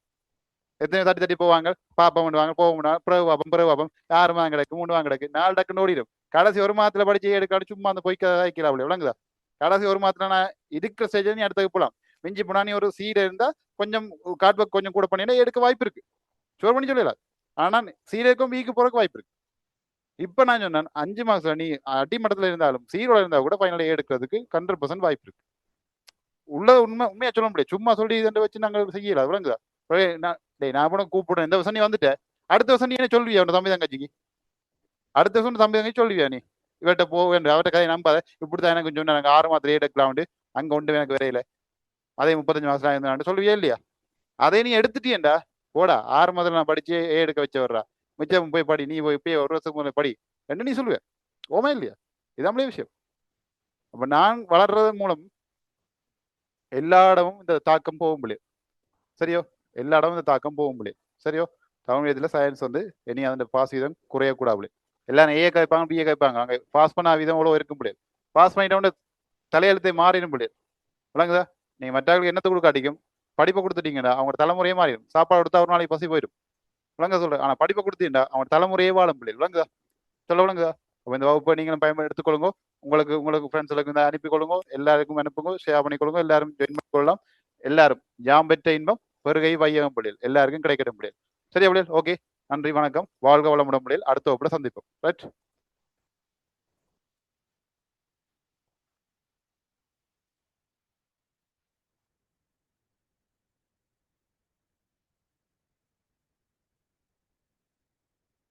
எத்தனை தட்டி போவாங்க, பாப்பம் பண்ணுவாங்க, போக பிறகு பாப்பம் 6 மாதம் கிடைக்கும், 3 மாதம் கிடைக்கும், 4 டக்குன்னு ஓடிடும். கடைசி ஒரு மாதத்துல படிச்சு எடுக்காடு சும்மா அந்த பொய்க்க வைக்கலாம். விளங்குதா? கடைசி ஒரு மாதத்துல நான் இருக்கிற ஸ்டேஜ் நீ அடுத்தது போகலாம். மிஞ்சி போனா நீ ஒரு சீடை இருந்தா கொஞ்சம் கார்ட்வொர்க் கொஞ்சம் கூட பண்ணினா எடுக்க வாய்ப்பு இருக்கு. ஷோர் பண்ணி சொல்லல. ஆனா சீடைக்கும் வீக்கு போறதுக்கு வாய்ப்பு இருக்கு. இப்ப நான் சொன்னேன் 5 மாசம் நீ அடிமட்டத்துல இருந்தாலும் சீரோட இருந்தா கூட ஃபைனல் எடுக்கிறதுக்கு 100% வாய்ப்பு இருக்கு. உள்ளது உண்மையா சொல்ல முடியாது. சும்மா சொல்லி இதை வச்சு நாங்க செய்யல. விளங்குதா? நான் கூட கூப்பிடுறேன். இந்த வருஷம் நீ வந்துட்ட, அடுத்த வருஷம் நீ என்ன சொல்வியா உன் தம்பி தங்கச்சிக்கு? அடுத்த வருஷம் தம்பி தங்கச்சி சொல்லுவியா நீ இவர்கிட்ட போ வேண்டும், அவர்கிட்ட கதை நம்பாத, இப்படித்தான் எனக்கு கொஞ்சம் நாங்கள் 6 மாதத்துல எடுக்கலாம் அங்க ஒன்று எனக்கு வரையில அதே 35 மாசம் இருந்தாண்டு சொல்லுவியா இல்லையா? அதை நீ எடுத்துட்டியேண்டா, போடா 6 மாதத்துல நான் படிச்சு எடுக்க வச்ச வர்றா, மிச்சம் போய் படி, நீ போய் ஒரு வருஷத்துக்கு முதல்ல படி ரெண்டு நீ சொல்லுவேன். ஓமா இல்லையா? இதாமலே விஷயம். அப்ப நான் வளர்றது மூலம் எல்லா இடமும் இந்த தாக்கம் போகும் முடியும். சரியோ? எல்லா இடமும் இந்த தாக்கம் போகும் முடியும். சரியோ? தமிழ் சயின்ஸ் வந்து இனி அந்த பாஸ் வீதம் குறையக்கூடாது. எல்லாரும் ஏ கேட்பாங்க, பிஏ கேட்பாங்க. அங்கே பாஸ் பண்ண விதம் அவ்வளோ இருக்க முடியாது. பாஸ் பண்ணிட்டோம்னு தலையெழுத்தை மாறிடும் முடியாது. விளங்குதா? நீங்க மற்றவர்களுக்கு என்னத்தை கொடுக்க அடிக்கும்? படிப்பை கொடுத்துட்டீங்கடா அவங்க தலைமுறையே மாறிடும். சாப்பாடு கொடுத்தா ஒரு நாளைக்கு பசி போயிடும். விளங்க சொல்றேன். ஆனா படிப்பை கொடுத்தீங்கடா அவங்க தலைமுறையே வாழும் முடியாது. விளங்குதா? சொல்ல விளங்குதா? அப்போ இந்த வகுப்பை நீங்களும் பயன்படுத்தி எடுத்துக்கொள்ளுங்க. உங்களுக்கு ஃப்ரெண்ட்ஸுக்கு இந்த அனுப்பி கொள்ளுங்க. எல்லாருக்கும் அனுப்புங்க, ஷேர் பண்ணிக்கொள்ளுங்க. எல்லாரும் ஜாயின் பண்ணிக்கொள்ளலாம். எல்லாரும் யாம் பெற்ற இன்பம் பெருகை வையகம் பிள்ளைகள் எல்லாருக்கும் கிடைக்கட்டும் பிள்ளைகள். சரியா பிள்ளைகள்? ஓகே, நன்றி, வணக்கம், வாழ்க வளமுடன் பிள்ளைகள். அடுத்த வகுப்புல சந்திப்போம். ரைட்?